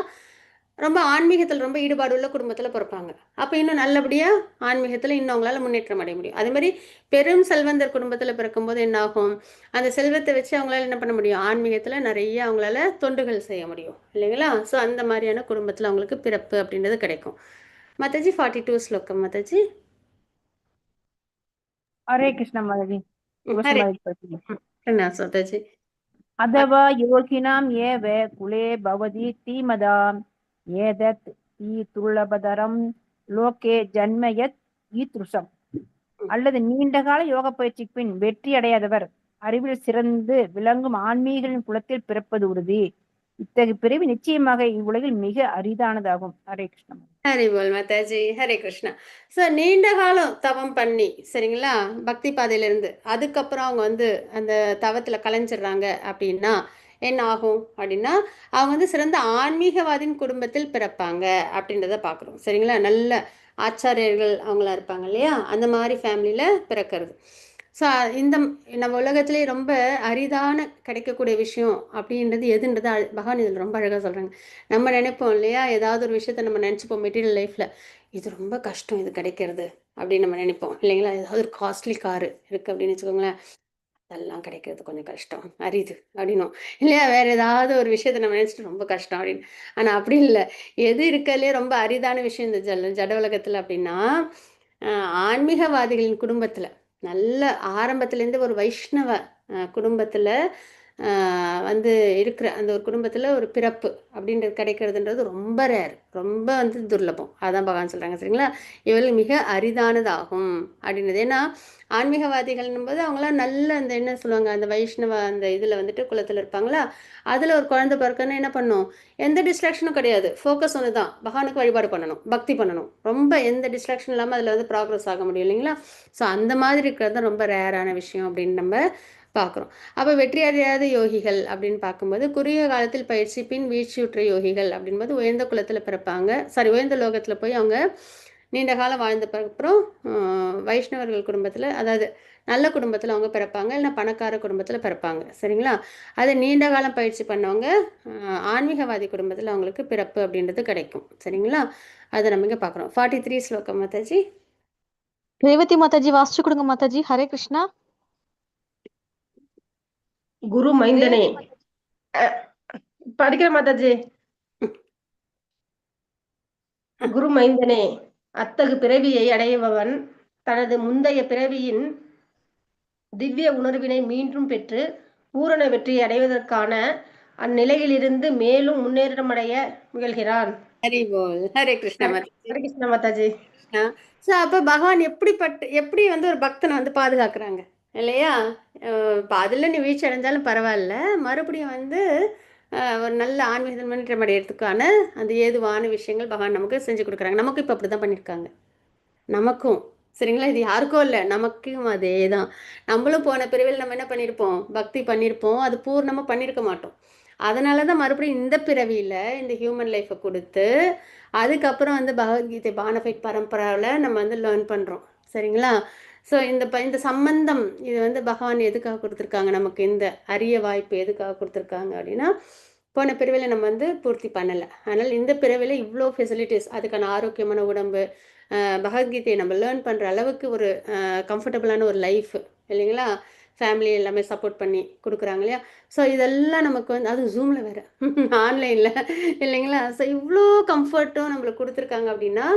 ரொம்ப ஆன்மீகத்தில் ரொம்ப ஈடுபாடு உள்ள குடும்பத்தில் பிறப்பாங்க. அப்போ இன்னும் நல்லபடியாக ஆன்மீகத்தில் இன்னும் அவங்களால முன்னேற்றம் அடைய முடியும். அதே மாதிரி பெரும் செல்வந்தர் குடும்பத்தில் பிறக்கும்போது என்ன ஆகும்? அந்த செல்வத்தை வச்சு அவங்களால என்ன பண்ண முடியும்? ஆன்மீகத்தில் நிறைய அவங்களால தொண்டுகள் செய்ய முடியும் இல்லைங்களா? ஸோ அந்த மாதிரியான குடும்பத்தில் அவங்களுக்கு பிறப்பு அப்படின்றது கிடைக்கும். மாதாஜி 42 ஸ்லோகம். மாதாஜி हरे कृष्ण माताजी। ஹரே माताजी। மாதாஜி. अथवा योगिनाम् एव कुले भवति धीमताम् एतत् दुर्लभतरं லோகே ஜன்மயத் ஈத்ருஷம். அல்லது நீண்ட கால யோக பயிற்சிக்கு பின் வெற்றி அடையாதவர் அறிவில் சிறந்து விளங்கும் ஆன்மீகங்களின் குலத்தில் பிறப்பது உறுதி. இத்தகைய பிறவி நிச்சயமாக இவ்வுலகில் மிக அரிதானதாகும். ஹரே கிருஷ்ணா. ஹரி போல் மாதாஜி. ஹரே கிருஷ்ணா. ஸோ நீண்ட காலம் தவம் பண்ணி, சரிங்களா, பக்தி பாதையிலேருந்து அதுக்கப்புறம் அவங்க வந்து அந்த தவத்தில் கலைஞ்சிடுறாங்க அப்படின்னா என்ன ஆகும் அப்படின்னா அவங்க வந்து சிறந்த ஆன்மீகவாதின் குடும்பத்தில் பிறப்பாங்க அப்படின்றத பார்க்குறோம். சரிங்களா? நல்ல ஆச்சாரியர்கள் அவங்களா இருப்பாங்க இல்லையா, அந்த மாதிரி ஃபேமிலியில் பிறக்கிறது. ஸோ இந்த நம்ம உலகத்திலே ரொம்ப அரிதான கிடைக்கக்கூடிய விஷயம் அப்படின்றது எதுன்றது பகவான் இதில் ரொம்ப அழகாக சொல்கிறாங்க. நம்ம நினைப்போம் இல்லையா, ஏதாவது ஒரு விஷயத்த நம்ம நினச்சிப்போம் மெட்டீரியல் லைஃப்பில், இது ரொம்ப கஷ்டம் இது கிடைக்கிறது அப்படின்னு நம்ம நினைப்போம் இல்லைங்களா? ஏதாவது ஒரு காஸ்ட்லி காரு இருக்குது அப்படின்னு வச்சுக்கோங்களேன், அதெல்லாம் கிடைக்கிறது கொஞ்சம் கஷ்டம், அரிது அப்படின்னும் இல்லையா? வேறு ஏதாவது ஒரு விஷயத்தை நம்ம நினச்சிட்டு ரொம்ப கஷ்டம் அப்படின்னு. ஆனால் அப்படி இல்லை, எது இருக்கலே ரொம்ப அரிதான விஷயம் இந்த ஜட உலகத்தில் அப்படின்னா ஆன்மீகவாதிகளின் குடும்பத்தில் நல்ல ஆரம்பத்துலேருந்து ஒரு வைஷ்ணவ குடும்பத்தில் வந்து இருக்கிற அந்த ஒரு குடும்பத்தில் ஒரு பிறப்பு அப்படின்றது கிடைக்கிறதுன்றது ரொம்ப ரேர், ரொம்ப வந்து துர்லபம். அதான் பகவான் சொல்கிறாங்க சரிங்களா. இவர்கள் மிக அரிதானதாகும் அப்படின்றது. ஏன்னா ஆன்மீகவாதிகள்னும் போது அவங்களாம் நல்ல அந்த என்ன சொல்லுவாங்க, அந்த வைஷ்ணவ அந்த இதில் வந்துட்டு குலத்தில் இருப்பாங்களா, அதில் ஒரு குழந்தை பிறக்கணும்னா என்ன பண்ணும், எந்த டிஸ்ட்ராக்ஷனும் கிடையாது, ஃபோக்கஸ் ஒன்று தான், பகவானுக்கு வழிபாடு பண்ணணும், பக்தி பண்ணணும், ரொம்ப எந்த டிஸ்ட்ராக்ஷன் இல்லாமல் அதில் வந்து ப்ராக்ரஸ் ஆக முடியும் இல்லைங்களா. ஸோ அந்த மாதிரி இருக்கிறது தான் ரொம்ப ரேரான விஷயம் அப்படின்னு நம்ம பார்க்குறோம். அப்போ வெற்றி அடையாத யோகிகள் அப்படின்னு பார்க்கும்போது குறுகிய காலத்தில் பயிற்சி பின் வீழ்ச்சியுற்ற யோகிகள் அப்படின்போது உயர்ந்த குலத்தில் பிறப்பாங்க, உயர்ந்த லோகத்தில் போய் அவங்க நீண்ட காலம் வாழ்ந்த அப்புறம் வைஷ்ணவர்கள் குடும்பத்தில், அதாவது நல்ல குடும்பத்தில் அவங்க பிறப்பாங்க, இல்லைன்னா பணக்கார குடும்பத்தில் பிறப்பாங்க சரிங்களா. அதை நீண்ட காலம் பயிற்சி பண்ணவங்க ஆன்மீகவாதி குடும்பத்தில் அவங்களுக்கு பிறப்பு அப்படின்றது கிடைக்கும் சரிங்களா. அதை நம்ம இங்கே பார்க்குறோம். 43 ஸ்லோகம் மாதாஜி. ரேவதி மாதாஜி வாசிச்சு கொடுங்க மாதாஜி. ஹரே கிருஷ்ணா. குரு மைந்தனே படிக்கிற மாதாஜி. குரு மைந்தனே, அத்தகு பிறவியை அடைபவன் தனது முந்தைய பிறவியின் திவ்ய உணர்வினை மீண்டும் பெற்று பூரண வெற்றியை அடைவதற்கான அந்நிலையிலிருந்து மேலும் முன்னேற்றமடைய முயல்கிறான். ஹரி போல். ஹரே கிருஷ்ணா மாதாஜி. ஹரே கிருஷ்ணா மாதாஜி. ஸோ அப்போ பகவான் எப்படி வந்து ஒரு பக்தனை வந்து பாதுகாக்கிறாங்க இல்லையா. இப்போ அதில் நீ வீழ்ச்சி அடைஞ்சாலும் பரவாயில்ல, மறுபடியும் வந்து ஒரு நல்ல ஆன்மீக முன்னேற்றம் அடையிறதுக்கான அந்த ஏதுவான விஷயங்கள் பகவான் நமக்கு செஞ்சு கொடுக்குறாங்க. நமக்கும் இப்போ அப்படி தான் பண்ணியிருக்காங்க, நமக்கும் சரிங்களா. இது யாருக்கும் இல்லை, நமக்கும் அதே தான். நம்மளும் போன பிறவியில் நம்ம என்ன பண்ணியிருப்போம், பக்தி பண்ணியிருப்போம், அது பூர்ணமாக பண்ணியிருக்க மாட்டோம். அதனால தான் மறுபடியும் இந்த பிறவியில் இந்த ஹியூமன் லைஃப்பை கொடுத்து அதுக்கப்புறம் வந்து பகவத்கீதை பானஃபைட் பரம்பராவில் நம்ம வந்து லேர்ன் பண்ணுறோம் சரிங்களா. ஸோ இந்த சம்பந்தம் இது வந்து பகவான் எதுக்காக கொடுத்துருக்காங்க, நமக்கு இந்த அரிய வாய்ப்பு எதுக்காக கொடுத்துருக்காங்க அப்படின்னா, போன பிறவியில் நம்ம வந்து பூர்த்தி பண்ணலை, அதனால் இந்த பிறவியில் இவ்வளோ ஃபெசிலிட்டிஸ், அதுக்கான ஆரோக்கியமான உடம்பு, பகவத்கீதையை நம்ம லேர்ன் பண்ணுற அளவுக்கு ஒரு கம்ஃபர்டபுளான ஒரு லைஃப் இல்லைங்களா, ஃபேமிலி எல்லாமே சப்போர்ட் பண்ணி கொடுக்குறாங்க இல்லையா. ஸோ இதெல்லாம் நமக்கு வந்து அது ஜூமில் வேறு ஆன்லைனில் இல்லைங்களா. ஸோ இவ்வளோ கம்ஃபர்ட்டும் நம்மளுக்கு கொடுத்துருக்காங்க அப்படின்னா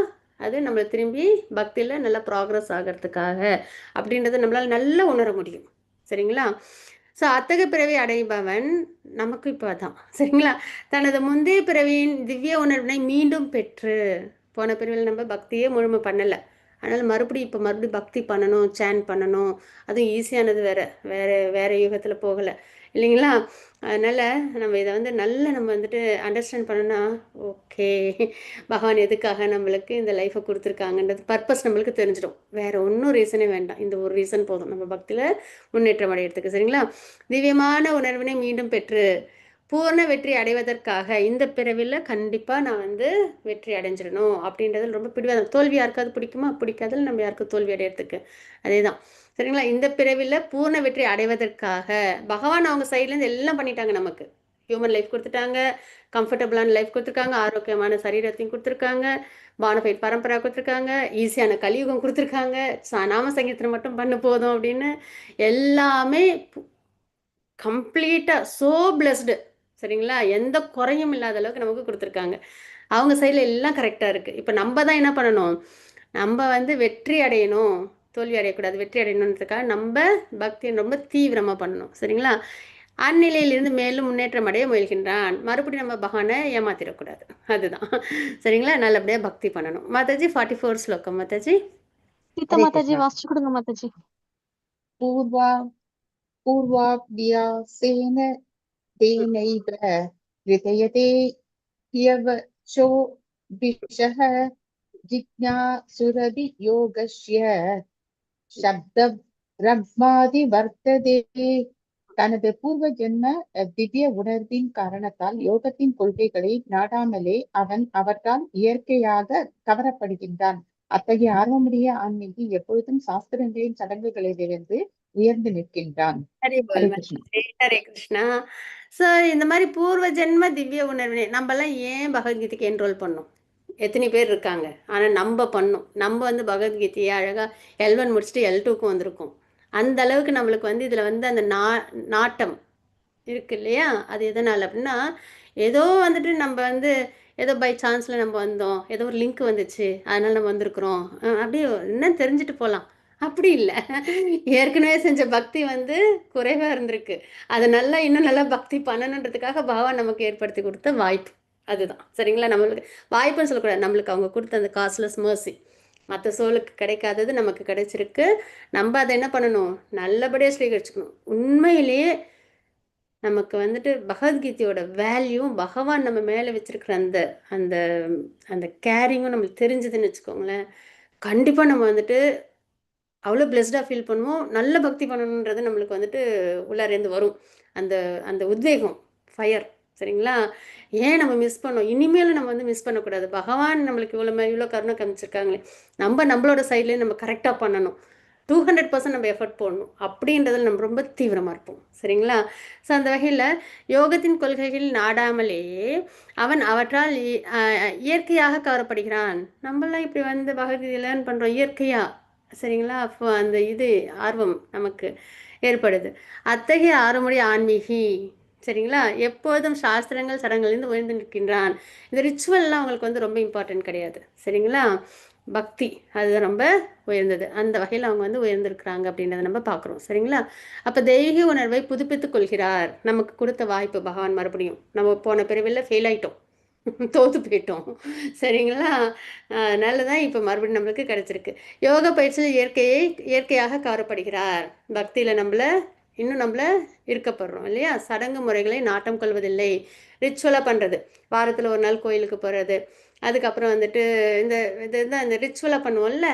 அது நம்மளை திரும்பி பக்தியில் நல்லா ப்ராக்ரஸ் ஆகிறதுக்காக அப்படின்றத நம்மளால் நல்லா உணர முடியும் சரிங்களா. ஸோ அத்தகைய பிறவி அடைபவன் நமக்கு இப்போ அதான் சரிங்களா, தனது முந்தைய பிறவியின் திவ்ய உணர்வினை மீண்டும் பெற்று, போன பிறவியில் நம்ம பக்தியே முழுமை பண்ணலை, அதனால் மறுபடியும் பக்தி பண்ணணும், சேன் பண்ணணும், அதுவும் ஈஸியானது வேறு யுகத்தில் போகலை இல்லைங்களா. அதனால் நம்ம இதை வந்து நம்ம வந்துட்டு அண்டர்ஸ்டாண்ட் பண்ணோன்னா, ஓகே பகவான் எதுக்காக நம்மளுக்கு இந்த லைஃப்பை கொடுத்துருக்காங்கன்றது பர்பஸ் நம்மளுக்கு தெரிஞ்சிடும். வேறு ஒன்றும் ரீசனே வேண்டாம், இந்த ஒரு ரீசன் போதும் நம்ம பக்தியில் முன்னேற்றம் அடையிறதுக்கு சரிங்களா. திவ்யமான உணர்வினை மீண்டும் பெற்று பூர்ண வெற்றி அடைவதற்காக இந்த பிறவியில் கண்டிப்பாக நான் வந்து வெற்றி அடைஞ்சிடணும் அப்படின்றதில் ரொம்ப பிடிவாதம். தோல்வி யாருக்காவது பிடிக்குமா, பிடிக்காதில் நம்ம யாருக்கும் தோல்வி அடையிறதுக்கு அதே தான் சரிங்களா. இந்த பிறவியில் பூர்ண வெற்றி அடைவதற்காக பகவான் அவங்க சைட்லேருந்து எல்லாம் பண்ணிட்டாங்க, நமக்கு ஹியூமன் லைஃப் கொடுத்துட்டாங்க, கம்ஃபர்டபுளான லைஃப் கொடுத்துருக்காங்க, ஆரோக்கியமான சரீரத்தையும் கொடுத்துருக்காங்க, பானஃபைட் பரம்பரா கொடுத்துருக்காங்க, ஈஸியான கலியுகம் கொடுத்துருக்காங்க, நாம சங்கீதனை மட்டும் பண்ண போதும் அப்படின்னு எல்லாமே கம்ப்ளீட்டாக ஸோ பிளஸ்டு சரிங்களா, எந்த குறையும் இல்லாத அளவுக்கு நமக்கு கொடுத்துருக்காங்க. அவங்க சைடில் எல்லாம் கரெக்டாக இருக்குது. இப்போ நம்ம தான் என்ன பண்ணணும், நம்ம வந்து வெற்றி அடையணும், தோல்வி அடையக்கூடாது, வெற்றி அடையணுன்றதுக்காக நம்ம பக்தியை ரொம்ப தீவிரமாக பண்ணணும் சரிங்களா. அந்நிலையிலிருந்து மேலும் முன்னேற்றம் அடைய முயல்கின்றான், மறுபடியும் நம்ம பகவானை ஏமாத்திடக்கூடாது, அதுதான் சரிங்களா. நல்லபடியாக பக்தி பண்ணணும். மாதாஜி 44 ஸ்லோகம் மாதாஜி. சீதா மாதாஜி வாசிச்சு கொடுங்க மாதாஜி. பூர்வாபியாசேன தேனைவ ரிதயதே யவசோ விஷஹ ஜிக்ஞாசுரதி யோகஸ்ய சப்த ரக்மாதி வர்த்ததே. தனது பூர்வ ஜென்ம திவ்ய உணர்வின் காரணத்தால் யோகத்தின் கொள்கைகளை நாடாமலே அவன் அவற்றால் இயற்கையாக கவரப்படுகின்றான். அத்தகைய ஆர்வமுடைய ஆன்மீகி எப்பொழுதும் சாஸ்திரங்களின் சடங்குகளிலிருந்து உயர்ந்து நிற்கின்றான். ஹரே கிருஷ்ணா. ஸோ இந்த மாதிரி பூர்வ ஜென்ம திவ்ய உணர்வினை நம்மலாம் ஏன் பகவத்கீதைக்கு என்ரோல் பண்ணோம், எத்தனை பேர் இருக்காங்க, ஆனால் நம்ம பண்ணோம். நம்ம வந்து பகவத்கீதையை அழகாக L1 முடிச்சுட்டு L2க்கும் வந்திருக்கோம். அந்த அளவுக்கு நம்மளுக்கு வந்து இதில் வந்து அந்த நாட்டம் இருக்கு இல்லையா. அது எதனால் அப்படின்னா, ஏதோ வந்துட்டு நம்ம வந்து ஏதோ பை சான்ஸில் நம்ம வந்தோம், ஏதோ ஒரு லிங்க் வந்துச்சு அதனால் நம்ம வந்திருக்கிறோம், அப்படியே என்ன தெரிஞ்சுட்டு போகலாம், அப்படி இல்லை, ஏற்கனவே செஞ்ச பக்தி வந்து குறைவா இருந்திருக்கு. அதை நல்லா இன்னும் நல்லா பக்தி பண்ணணுன்றதுக்காக பகவான் நமக்கு ஏற்படுத்தி கொடுத்த வாய்ப்பு அதுதான். சரிங்களா? நம்மளுக்கு வாய்ப்புன்னு சொல்லக்கூடாது, நம்மளுக்கு அவங்க கொடுத்த அந்த காஸ்ட்லெஸ் மர்சி. மற்ற சோலுக்கு கிடைக்காதது நமக்கு கிடைச்சிருக்கு. நம்ம அதை என்ன பண்ணணும்? நல்லபடியாக ஸ்வீகரிச்சுக்கணும். உண்மையிலேயே நமக்கு வந்துட்டு பகவத்கீதையோட வேல்யூ, பகவான் நம்ம மேலே வச்சிருக்கிற அந்த அந்த அந்த கேரிங்கும் நம்மளுக்கு தெரிஞ்சதுன்னு வச்சுக்கோங்களேன், கண்டிப்பாக நம்ம வந்துட்டு அவ்வளோ பிளெஸ்டாக ஃபீல் பண்ணுவோம். நல்ல பக்தி பண்ணணுன்றது நம்மளுக்கு வந்துட்டு உள்ளாரேந்து வரும். அந்த அந்த உத்வேகம், ஃபயர். சரிங்களா? ஏன் நம்ம மிஸ் பண்ணோம்? இனிமேலும் நம்ம வந்து மிஸ் பண்ணக்கூடாது. பகவான் நம்மளுக்கு இவ்வளோ கருணை காமிச்சிருக்காங்களே, நம்மளோட சைட்லேயே நம்ம கரெக்டாக பண்ணணும். 200% நம்ம எஃபர்ட் போடணும் அப்படின்றதில் நம்ம ரொம்ப தீவிரமாக இருப்போம். சரிங்களா? ஸோ அந்த வகையில் யோகத்தின் கொள்கைகள் நாடாமலேயே அவன் அவற்றால் இயற்கையாக கவரப்படுகிறான். நம்மளாம் இப்படி வந்து பகவத்கீதை லேர்ன் பண்ணுறோம் இயற்கையாக. சரிங்களா? அப்போ அந்த ஆர்வம் நமக்கு ஏற்படுது. அத்தகைய ஆறுமுறை ஆன்மீகி, சரிங்களா, எப்போதும் சாஸ்திரங்கள் சடங்குகளிலிருந்து உயர்ந்து நிற்கின்றான். இந்த ரிச்சுவல்லாம் அவங்களுக்கு வந்து ரொம்ப இம்பார்ட்டன்ட் கிடையாது. சரிங்களா? பக்தி அதுதான் ரொம்ப உயர்ந்தது. அந்த வகையில் அவங்க வந்து உயர்ந்திருக்கிறாங்க அப்படின்றத நம்ம பார்க்குறோம். சரிங்களா? அப்போ தெய்வீக உணர்வை புதுப்பித்துக் கொள்கிறார். நமக்கு கொடுத்த வாய்ப்பு பகவான் மறுபடியும். நம்ம போன பிறவியில் ஃபெயில் ஆயிட்டோம், தோத்து போயிட்டோம். சரிங்களா? அதனால தான் இப்போ மறுபடியும் நம்மளுக்கு கிடைச்சிருக்கு. யோக பயிற்சியில் இயற்கையாக கவரப்படுகிறார். பக்தியில் நம்மள இருக்கப்படுறோம் இல்லையா? சடங்கு முறைகளை நாட்டம் கொள்வதில்லை. ரிச்சுவலாக பண்ணுறது, வாரத்தில் ஒரு நாள் கோயிலுக்கு போகிறது, அதுக்கப்புறம் வந்துட்டு இந்த ரிச்சுவலாக பண்ணுவோம்ல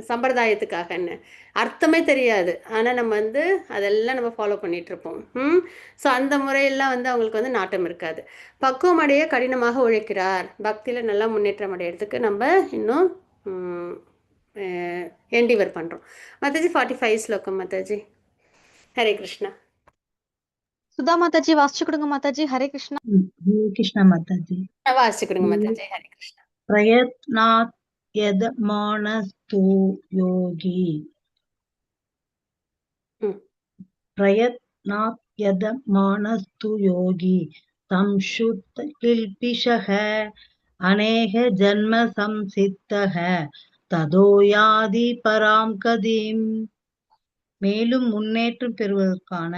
சம்பிரதாயத்துக்காகன்னு, அர்த்தமே தெரியாது, ஆனால் நம்ம வந்து அதெல்லாம் நம்ம ஃபாலோ பண்ணிகிட்ருப்போம். ஸோ அந்த முறையெல்லாம் வந்து அவங்களுக்கு வந்து நாட்டம் இருக்காது. பக்குவம் அடைய கடினமாக உழைக்கிறார். பக்தியில் நல்லா முன்னேற்றம் அடையிறதுக்கு நம்ம இன்னும் என்டிவர் பண்ணுறோம். மாதாஜி 45 ஸ்லோகம் மாதாஜி. ஹரே கிருஷ்ணா. சுதா மாதாஜி வாசிச்சு கொடுங்க மாதாஜி. ஹரே கிருஷ்ணா. ஹரே கிருஷ்ணா மாதாஜி. வாசிச்சு கொடுங்க மாதாஜி. ஹரே கிருஷ்ணா. பிரயத்னாத் யதமானஸ்து யோகி. பிரயத்னாத் யதமானஸ்து யோகி சம்சுத்த கில்பிஷஹ அநேக ஜன்ம சம்சித்தஹ ததோ யாதி பராம் கதிம். மேலும் முன்னேற்றம் பெறுவதற்கான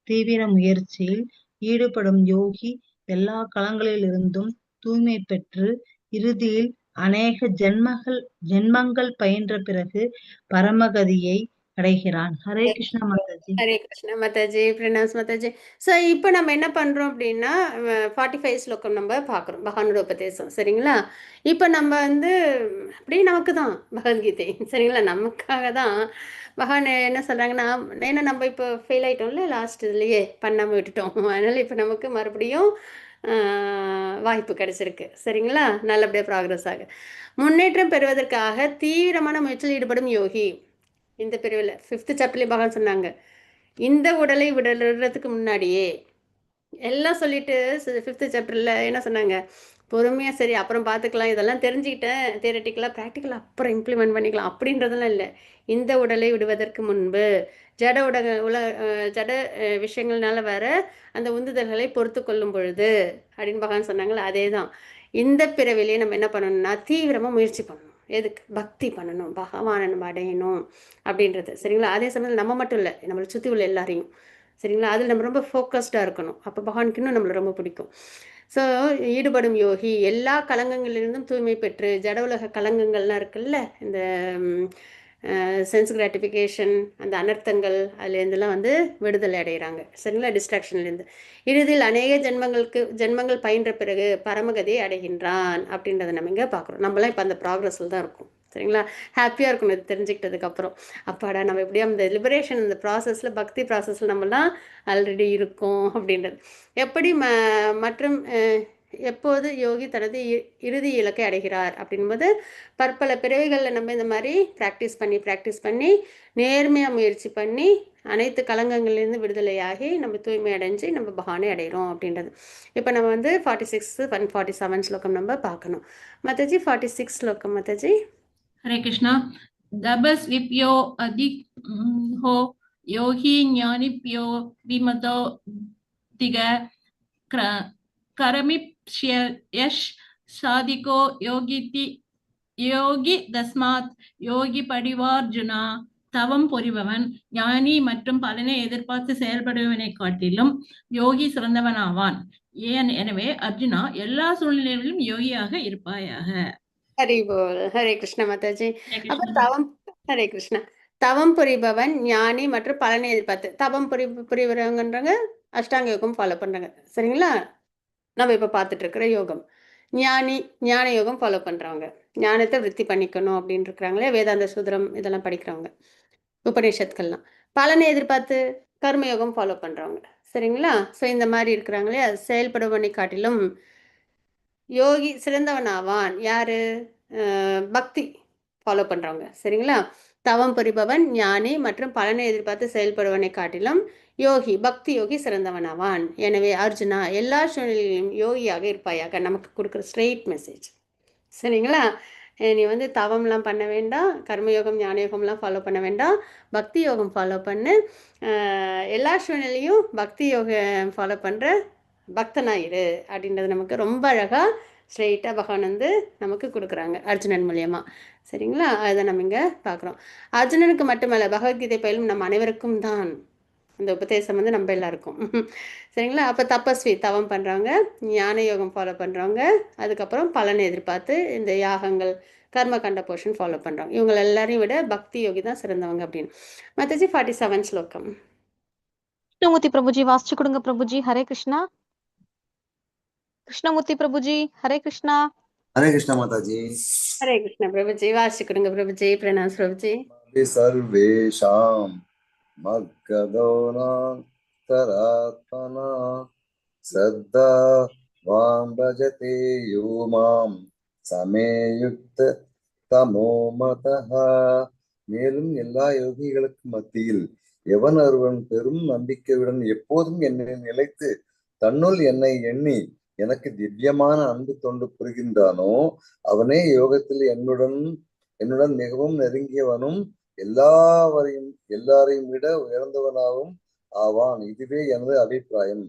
தீவிர முயற்சியில் ஈடுபடும் யோகி எல்லா களங்களிலிருந்தும் தூய்மை பெற்று இறுதியில் அநேக ஜென்மங்கள் பயின்ற பிறகு பரமகதியை அடைகிறான். ஹரே கிருஷ்ணா மாதாஜி. ஹரே கிருஷ்ணா மாதாஜி. பிரணாஸ் மாதாஜி. ஸோ இப்போ நம்ம என்ன பண்ணுறோம் அப்படின்னா 45 ஸ்லோகம் நம்ம பார்க்குறோம், பகவானோட உபதேசம். சரிங்களா? இப்போ நம்ம வந்து அப்படியே நமக்கு தான் பகவத்கீதை. சரிங்களா? நமக்காக தான் பகவான் என்ன சொல்கிறாங்கன்னா, ஏன்னா நம்ம இப்போ ஃபெயில் ஆகிட்டோம்ல லாஸ்ட் இதுலேயே பண்ணாமல் விட்டுட்டோம். அதனால் இப்போ நமக்கு மறுபடியும் வாய்ப்பு கிடைச்சிருக்கு. சரிங்களா? நல்லபடியாக ப்ராக்ரஸ் ஆக முன்னேற்றம் பெறுவதற்காக தீவிரமான முயற்சியில் ஈடுபடும் யோகி. இந்த பிரிவில் 5th சாப்டர்லேயே பகவான் சொன்னாங்க, இந்த உடலை விடுறதுக்கு முன்னாடியே எல்லாம் சொல்லிட்டு 5th சாப்டரில் என்ன சொன்னாங்க, பொறுமையாக சரி அப்புறம் பார்த்துக்கலாம், இதெல்லாம் தெரிஞ்சுக்கிட்டேன், தியரட்டிக்கலாக ப்ராக்டிக்கலாக அப்புறம் இம்ப்ளிமெண்ட் பண்ணிக்கலாம் அப்படின்றதெல்லாம் இல்லை. இந்த உடலை விடுவதற்கு முன்பு ஜட ஜட விஷயங்கள்னால வர அந்த உந்துதல்களை பொறுத்து கொள்ளும் பொழுது அப்படின்னு பகவான் சொன்னாங்களே, அதே தான். இந்த பிறவிலேயே நம்ம என்ன பண்ணணும்னா தீவிரமாக முயற்சி பண்ணணும். எதுக்கு? பக்தி பண்ணணும், பகவானை நம்ம அடையணும் அப்படின்றது. சரிங்களா? அதே சமயத்தில் நம்ம மட்டும் இல்லை, நம்மளை சுற்றி உள்ள எல்லாரையும். சரிங்களா? அதில் நம்ம ரொம்ப ஃபோக்கஸ்டாக இருக்கணும். அப்போ பகவானுக்கு இன்னும் நம்மளை ரொம்ப பிடிக்கும். ஸோ ஈடுபடும் யோகி எல்லா கலங்கங்களிலிருந்தும் தூய்மை பெற்று, ஜட உலக கலங்கங்கள்லாம் இருக்குல்ல, இந்த சென்ஸ் கிராட்டிஃபிகேஷன், அந்த அனர்த்தங்கள், அதுலேருந்துலாம் வந்து விடுதலை அடைகிறாங்க. சரிங்களா? டிஸ்ட்ராக்ஷன்லேருந்து இறுதியில் அநேக ஜென்மங்கள் பயின்ற பிறகு பரமகதியை அடைகின்றான் அப்படின்றத நம்ம இங்கே பார்க்குறோம். நம்மளாம் இப்போ அந்த ப்ராக்ரஸில் தான் இருக்கும். சரிங்களா? ஹாப்பியாக இருக்கணும் இது தெரிஞ்சுக்கிட்டதுக்கப்புறம். அப்பாடா நம்ம எப்படியா அந்த லிபரேஷன், இந்த ப்ராசஸில், பக்தி ப்ராசஸில் நம்மலாம் ஆல்ரெடி இருக்கோம் அப்படின்றது. எப்படி மற்றும் எப்போது யோகி தனது இறுதி இலக்கை அடைகிறார் அப்படின்போது பற்பல பிறவிகளில் நம்ம இந்த மாதிரி ப்ராக்டிஸ் பண்ணி நேர்மையாக முயற்சி பண்ணி அனைத்து கலங்கங்கள்லேருந்து விடுதலையாகி நம்ம தூய்மை அடைஞ்சு நம்ம பகவானை அடைகிறோம் அப்படின்றது. இப்போ நம்ம வந்து 46 and 47 ஸ்லோகம் நம்ம பார்க்கணும். மாதாஜி 46 ஸ்லோகம் மாதாஜி. हरे कृष्णा. दबस्विप्यो अधिक हो योगी ज्ञानिप्यो विमतो दिग करमिप्स्य यश साधिको योगी तस्मात् योगी परिवार्जुना தவம் புரிபவன் ஞானி மற்றும் பலனை எதிர்பார்த்து செயல்படுபவனை காட்டிலும் யோகி சிறந்தவனாவான். எனவே அர்ஜுனா, எல்லா சூழ்நிலைகளிலும் யோகியாக இருப்பாயாக. ஹரி போல். ஹரே கிருஷ்ண மாதாஜி. ஹரே அப்ப கிருஷ்ணா. தவம் ஹரே கிருஷ்ணா. தவம் புரிபவன் ஞானி மற்றும் பலனை எதிர்பார்த்து தவம் புரிபவங்கன்றாங்க அஷ்டாங்க யோகம் ஃபாலோ பண்றாங்க. சரிங்களா? நம்ம இப்ப பார்த்துட்டு இருக்கிற யோகம் ஞான யோகம் ஃபாலோ பண்றவங்க, ஞானத்தை விருத்தி பண்ணிக்கணும் அப்படின்னு இருக்கிறாங்களே, வேதாந்த சூத்திரம் இதெல்லாம் படிக்கிறவங்க, உபநிஷத்துக்கள்லாம். பலனை எதிர்பார்த்து கர்மயோகம் ஃபாலோ பண்றவங்க. சரிங்களா? ஸோ இந்த மாதிரி இருக்கிறாங்களே, அது செயல்படுவனை காட்டிலும் யோகி சிறந்தவனாவான். யாரு? பக்தி ஃபாலோ பண்றவங்க. சரிங்களா? தவம் புரிபவன் ஞானி மற்றும் பலனை எதிர்பார்த்து செயல்படுவனை காட்டிலும் யோகி பக்தி யோகி சிறந்தவனாவான். எனவே அர்ஜுனா, எல்லா சூழ்நிலையிலும் யோகியாக இருப்பாயாக. நமக்கு கொடுக்குற ஸ்ட்ரெயிட் மெசேஜ். சரிங்களா? நீ வந்து தவம்லாம் பண்ண வேண்டாம், கர்மயோகம் ஞானயோகம்லாம் ஃபாலோ பண்ண வேண்டாம், பக்தி யோகம் ஃபாலோ பண்ணு. எல்லா சூழ்நிலையும் பக்தி யோகம் ஃபாலோ பண்ணுற பக்தனாயிரு அப்படின்றது நமக்கு ரொம்ப அழகாக ஸ்ட்ரெயிட்டாக பகவான் வந்து நமக்கு கொடுக்குறாங்க அர்ஜுனன் மூலியமாக. சரிங்களா? அதை நம்ம இங்கே பார்க்குறோம். அர்ஜுனனுக்கு மட்டுமல்ல, பகவத்கீதை பயிலும் நம்ம அனைவருக்கும் தான் இந்த உபதேசம் வந்து நம்ம எல்லாருக்கும். சரிங்களா? அப்போ தபஸ்வி தவம் பண்ணுறவங்க, ஞான யோகம் ஃபாலோ பண்ணுறவங்க, அதுக்கப்புறம் பலனை எதிர்பார்த்து இந்த யாகங்கள் கர்ம கண்ட போர்ஷன் ஃபாலோ பண்ணுறவங்க, இவங்க எல்லாரையும் விட பக்தி யோகி தான் சிறந்தவங்க அப்படின்னு. மாதாஜி 47 ஸ்லோகம். கிருஷ்ணமூர்த்தி பிரபுஜி வாசிச்சு கொடுங்க பிரபுஜி. ஹரே கிருஷ்ணா. கிருஷ்ணமூர்த்தி பிரபுஜி ஹரே கிருஷ்ணா. ஹரே கிருஷ்ணா மாதாஜி. ஹரே கிருஷ்ணா பிரபுஜி, வாசிச்சு கொடுங்க பிரபுஜி. பிரணாம் பிரபுஜி. சர்வேஷாம் மத்கதோனாந்தராத்மனா ஸ்ரத்தா வாம் பஜதே யோ மாம் சமேயுக்த தமோமதஹ. மேலும் எல்லா யோகிகளுக்கு மத்தியில் எவன் ஒருவன் பெரும் நம்பிக்கையுடன் எப்போதும் என்னை நிலைத்து தன்னுள் என்னை எண்ணி எனக்கு திவ்யமான அன்பு தொண்டு புரிகின்றானோ அவனே யோகத்தில் என்னுடன் மிகவும் நெருங்கியவனும் எல்லாரையும் விட உயர்ந்தவனாகவும் ஆவான். இதுவே எனது அபிப்பிராயம்.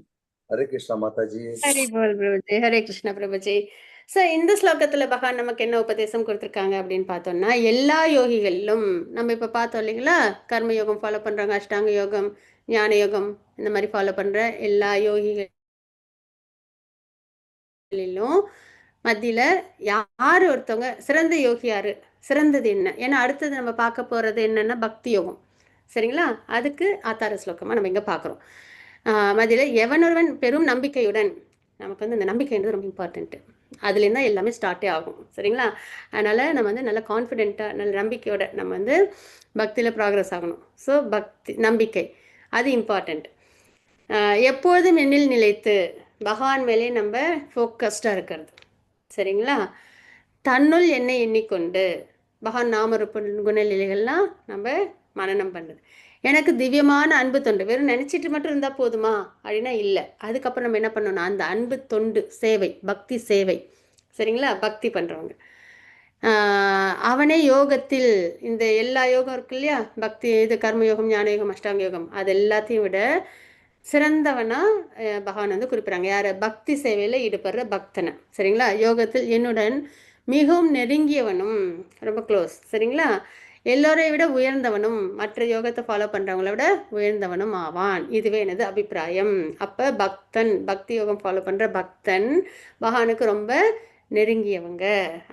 ஹரே கிருஷ்ணா மாதாஜி. ஹரி போல் பிரபுஜி. ஹரே கிருஷ்ணா பிரபுஜி. ஸோ இந்த ஸ்லோகத்துல பகவான் நமக்கு என்ன உபதேசம் கொடுத்துருக்காங்க அப்படின்னு பார்த்தோம்னா, எல்லா யோகிகளிலும் நம்ம இப்போ பார்த்தோம் இல்லைங்களா, கர்ம யோகம் ஃபாலோ பண்றாங்க, அஷ்டாங்க யோகம், ஞான யோகம் இந்த மாதிரி ஃபாலோ பண்ற எல்லா யோகிகளிலும் மத்தியில யாரு ஒருத்தவங்க சிறந்த யோகி யாரு, சிறந்தது என்ன? ஏன்னா அடுத்தது நம்ம பார்க்க போறது என்னன்னா பக்தி யோகம். சரிங்களா? அதுக்கு ஆதார ஸ்லோகமா நம்ம இங்க பார்க்குறோம். மத்தியில எவனொருவன் பெரும் நம்பிக்கையுடன், நமக்கு வந்து இந்த நம்பிக்கைன்றது ரொம்ப இம்பார்ட்டன்ட்டு. அதுலேருந்து தான் எல்லாமே ஸ்டார்ட்டே ஆகும். சரிங்களா? அதனால் நம்ம வந்து நல்ல கான்ஃபிடென்ட்டாக நல்ல நம்பிக்கையோட நம்ம வந்து பக்தியில் ப்ராக்ரஸ் ஆகணும். ஸோ பக்தி நம்பிக்கை அது இம்பார்ட்டண்ட். எப்பொழுதும் எண்ணில் நிலைத்து பகவான் மேலே நம்ம ஃபோக்கஸ்டாக இருக்கிறது. சரிங்களா? தன்னுள் என்னை எண்ணிக்கொண்டு பகவான் நாமரூப குணநிலைகள்லாம் நம்ம மனனம் பண்ணுறது. எனக்கு திவ்யமான அன்பு தொண்டு, வெறும் நினச்சிட்டு மட்டும் இருந்தால் போதுமா அப்படின்னா இல்லை. அதுக்கப்புறம் நம்ம என்ன பண்ணணும், அந்த அன்பு தொண்டு சேவை, பக்தி சேவை. சரிங்களா? பக்தி பண்ணுறவங்க அவனே யோகத்தில் இந்த எல்லா யோகம் இருக்கு இல்லையா, பக்தி இது கர்மயோகம், ஞான யோகம், அஷ்டாங்க யோகம், அது எல்லாத்தையும் விட சிறந்தவனா பகவான் வந்து குறிப்பிட்றாங்க. யார்? பக்தி சேவையில் ஈடுபடுற பக்தனை. சரிங்களா? யோகத்தில் என்னுடன் மிகவும் நெருங்கியவனும், ரொம்ப க்ளோஸ். சரிங்களா? எல்லோரையும் விட உயர்ந்தவனும், மற்ற யோகத்தை ஃபாலோ பண்ணுறவங்கள விட உயர்ந்தவனும் ஆவான். இதுவே எனது அபிப்பிராயம். அப்போ பக்தன், பக்தி யோகம் ஃபாலோ பண்ணுற பக்தன் பகவானுக்கு ரொம்ப நெருங்கியவங்க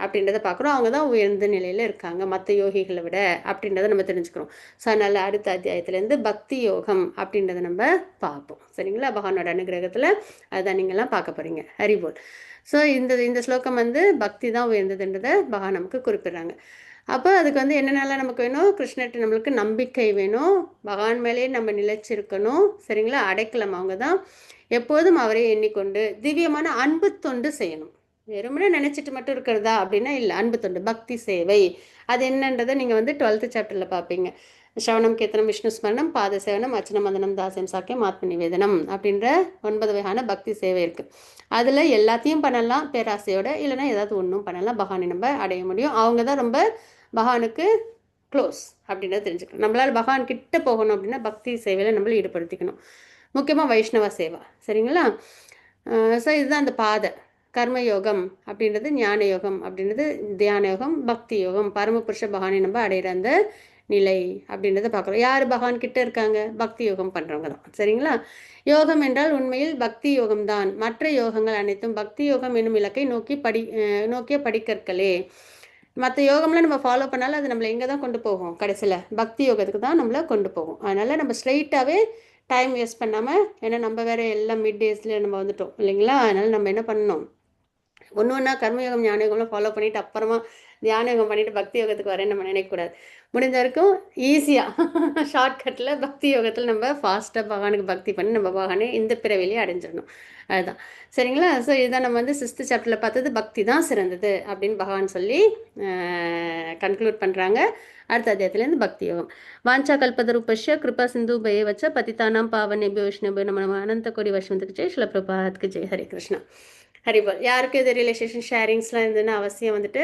அப்படின்றத பார்க்குறோம். அவங்க தான் உயர்ந்த நிலையில் இருக்காங்க மற்ற யோகிகளை விட அப்படின்றத நம்ம தெரிஞ்சுக்கிறோம். ஸோ அதனால் அடுத்த அத்தியாயத்துலேருந்து பக்தி யோகம் அப்படின்றத நம்ம பார்ப்போம். சரிங்களா? பகவானோட அனுகிரகத்தில் அதுதான் நீங்கள்லாம் பார்க்க போகிறீங்க. ஹரிபோல். ஸோ இந்த ஸ்லோகம் வந்து பக்தி தான் உயர்ந்ததுன்றதை பகவான் நமக்கு குறிப்பிட்றாங்க. அப்போ அதுக்கு வந்து என்னென்னலாம் நமக்கு வேணும்? கிருஷ்ணர்கிட்ட நம்மளுக்கு நம்பிக்கை வேணும், பகவான் மேலேயே நம்ம நிலைச்சிருக்கணும். சரிங்களா? அடைக்கலம் அவங்க தான். எப்போதும் அவரே எண்ணிக்கொண்டு திவ்யமான அன்பு தொண்டு செய்யணும். வெறுமனே நினச்சிட்டு மட்டும் இருக்கிறதா அப்படின்னா இல்லை. அன்பு தொண்டு, பக்தி சேவை, அது என்னன்றதை நீங்கள் வந்து 12th சாப்டரில் பார்ப்பீங்க. ஸ்ரவணம், கீர்த்தனம், விஷ்ணு ஸ்மரணம், பாத சேவனம், அர்ச்சனம், வந்தனம், தாசியம், சாக்கியம், ஆத்ம நிவேதனம் அப்படின்ற 9 வகையான பக்தி சேவை இருக்குது. அதில் எல்லாத்தையும் பண்ணலாம் பேராசையோட, இல்லைன்னா ஏதாவது ஒன்றும் பண்ணலாம். பகவானை நம்ம அடைய முடியும். அவங்க தான் ரொம்ப பகவானுக்கு க்ளோஸ் அப்படின்றத தெரிஞ்சுக்கணும். நம்மளால் பகவான் கிட்ட போகணும் அப்படின்னா பக்தி சேவையில் நம்மளை ஈடுபடுத்திக்கணும். முக்கியமாக வைஷ்ணவ சேவா. சரிங்களா? ஸோ இதுதான் அந்த பாதை. கர்மயோகம் அப்படின்றது, ஞான யோகம் அப்படின்றது தியான யோகம், பக்தி யோகம், பரமபுருஷ பகவானை நம்ம அடைகிற அந்த நிலை அப்படின்றத பார்க்குறோம். யார் பகவான் கிட்ட இருக்காங்க? பக்தி யோகம் பண்ணுறவங்க தான். சரிங்களா? யோகம் என்றால் உண்மையில் பக்தி யோகம்தான். மற்ற யோகங்கள் அனைத்தும் பக்தி யோகம் என்னும் இலக்கை நோக்கிய படிக்கற்களே. மற்ற யோகம்லாம் நம்ம ஃபாலோ பண்ணாலும் அது நம்மளை எங்கே தான் கொண்டு போகும்? கடைசியில் பக்தி யோகத்துக்கு தான் நம்மளை கொண்டு போகும். அதனால் நம்ம ஸ்ட்ரைட்டாகவே டைம் வேஸ்ட் பண்ணாமல், ஏன்னா நம்ம வேறு எல்லாம் மிட் டேஸில் நம்ம வந்துட்டோம் இல்லைங்களா? அதனால் நம்ம என்ன பண்ணணும், ஒன்று ஒன்றா கர்மயோகம் ஞான யோகம்லாம் ஃபாலோ பண்ணிவிட்டு அப்புறமா தியான யோகம் பண்ணிவிட்டு பக்தி யோகத்துக்கு வரேன்னு நம்ம நினைக்கக்கூடாது. முடிஞ்ச வரைக்கும் ஈஸியாக ஷார்ட்கட்டில் பக்தி யோகத்தில் நம்ம ஃபாஸ்ட்டாக பகவானுக்கு பக்தி பண்ணி நம்ம பகவானை இந்த பிறவிலேயே அடைஞ்சிடணும். அதுதான் சரிங்களா? ஸோ இதுதான் நம்ம வந்து 6th சாப்டரில் பார்த்தது, பக்தி தான் சிறந்தது அப்படின்னு பகவான் சொல்லி கன்க்ளூட் பண்ணுறாங்க. அடுத்த அத்தியாயத்துலேருந்து பக்தி யோகம். வாஞ்சா கல்பதரூபஷ்ய கிருபா சிந்து பய வச்ச பதிதானாம் பாவனேபியோ விஷ்ணுபே நம்ம அனந்த கோடி வருஷத்துக்கு ஜெய், ஸ்ரீல பிரபாத்க்கு ஜெய். ஹரே கிருஷ்ணா. ஹரிபால். யாருக்கு இது ரிலேஷன் ஷேரிங்ஸ்லாம் இருந்ததுன்னா அவசியம் வந்துட்டு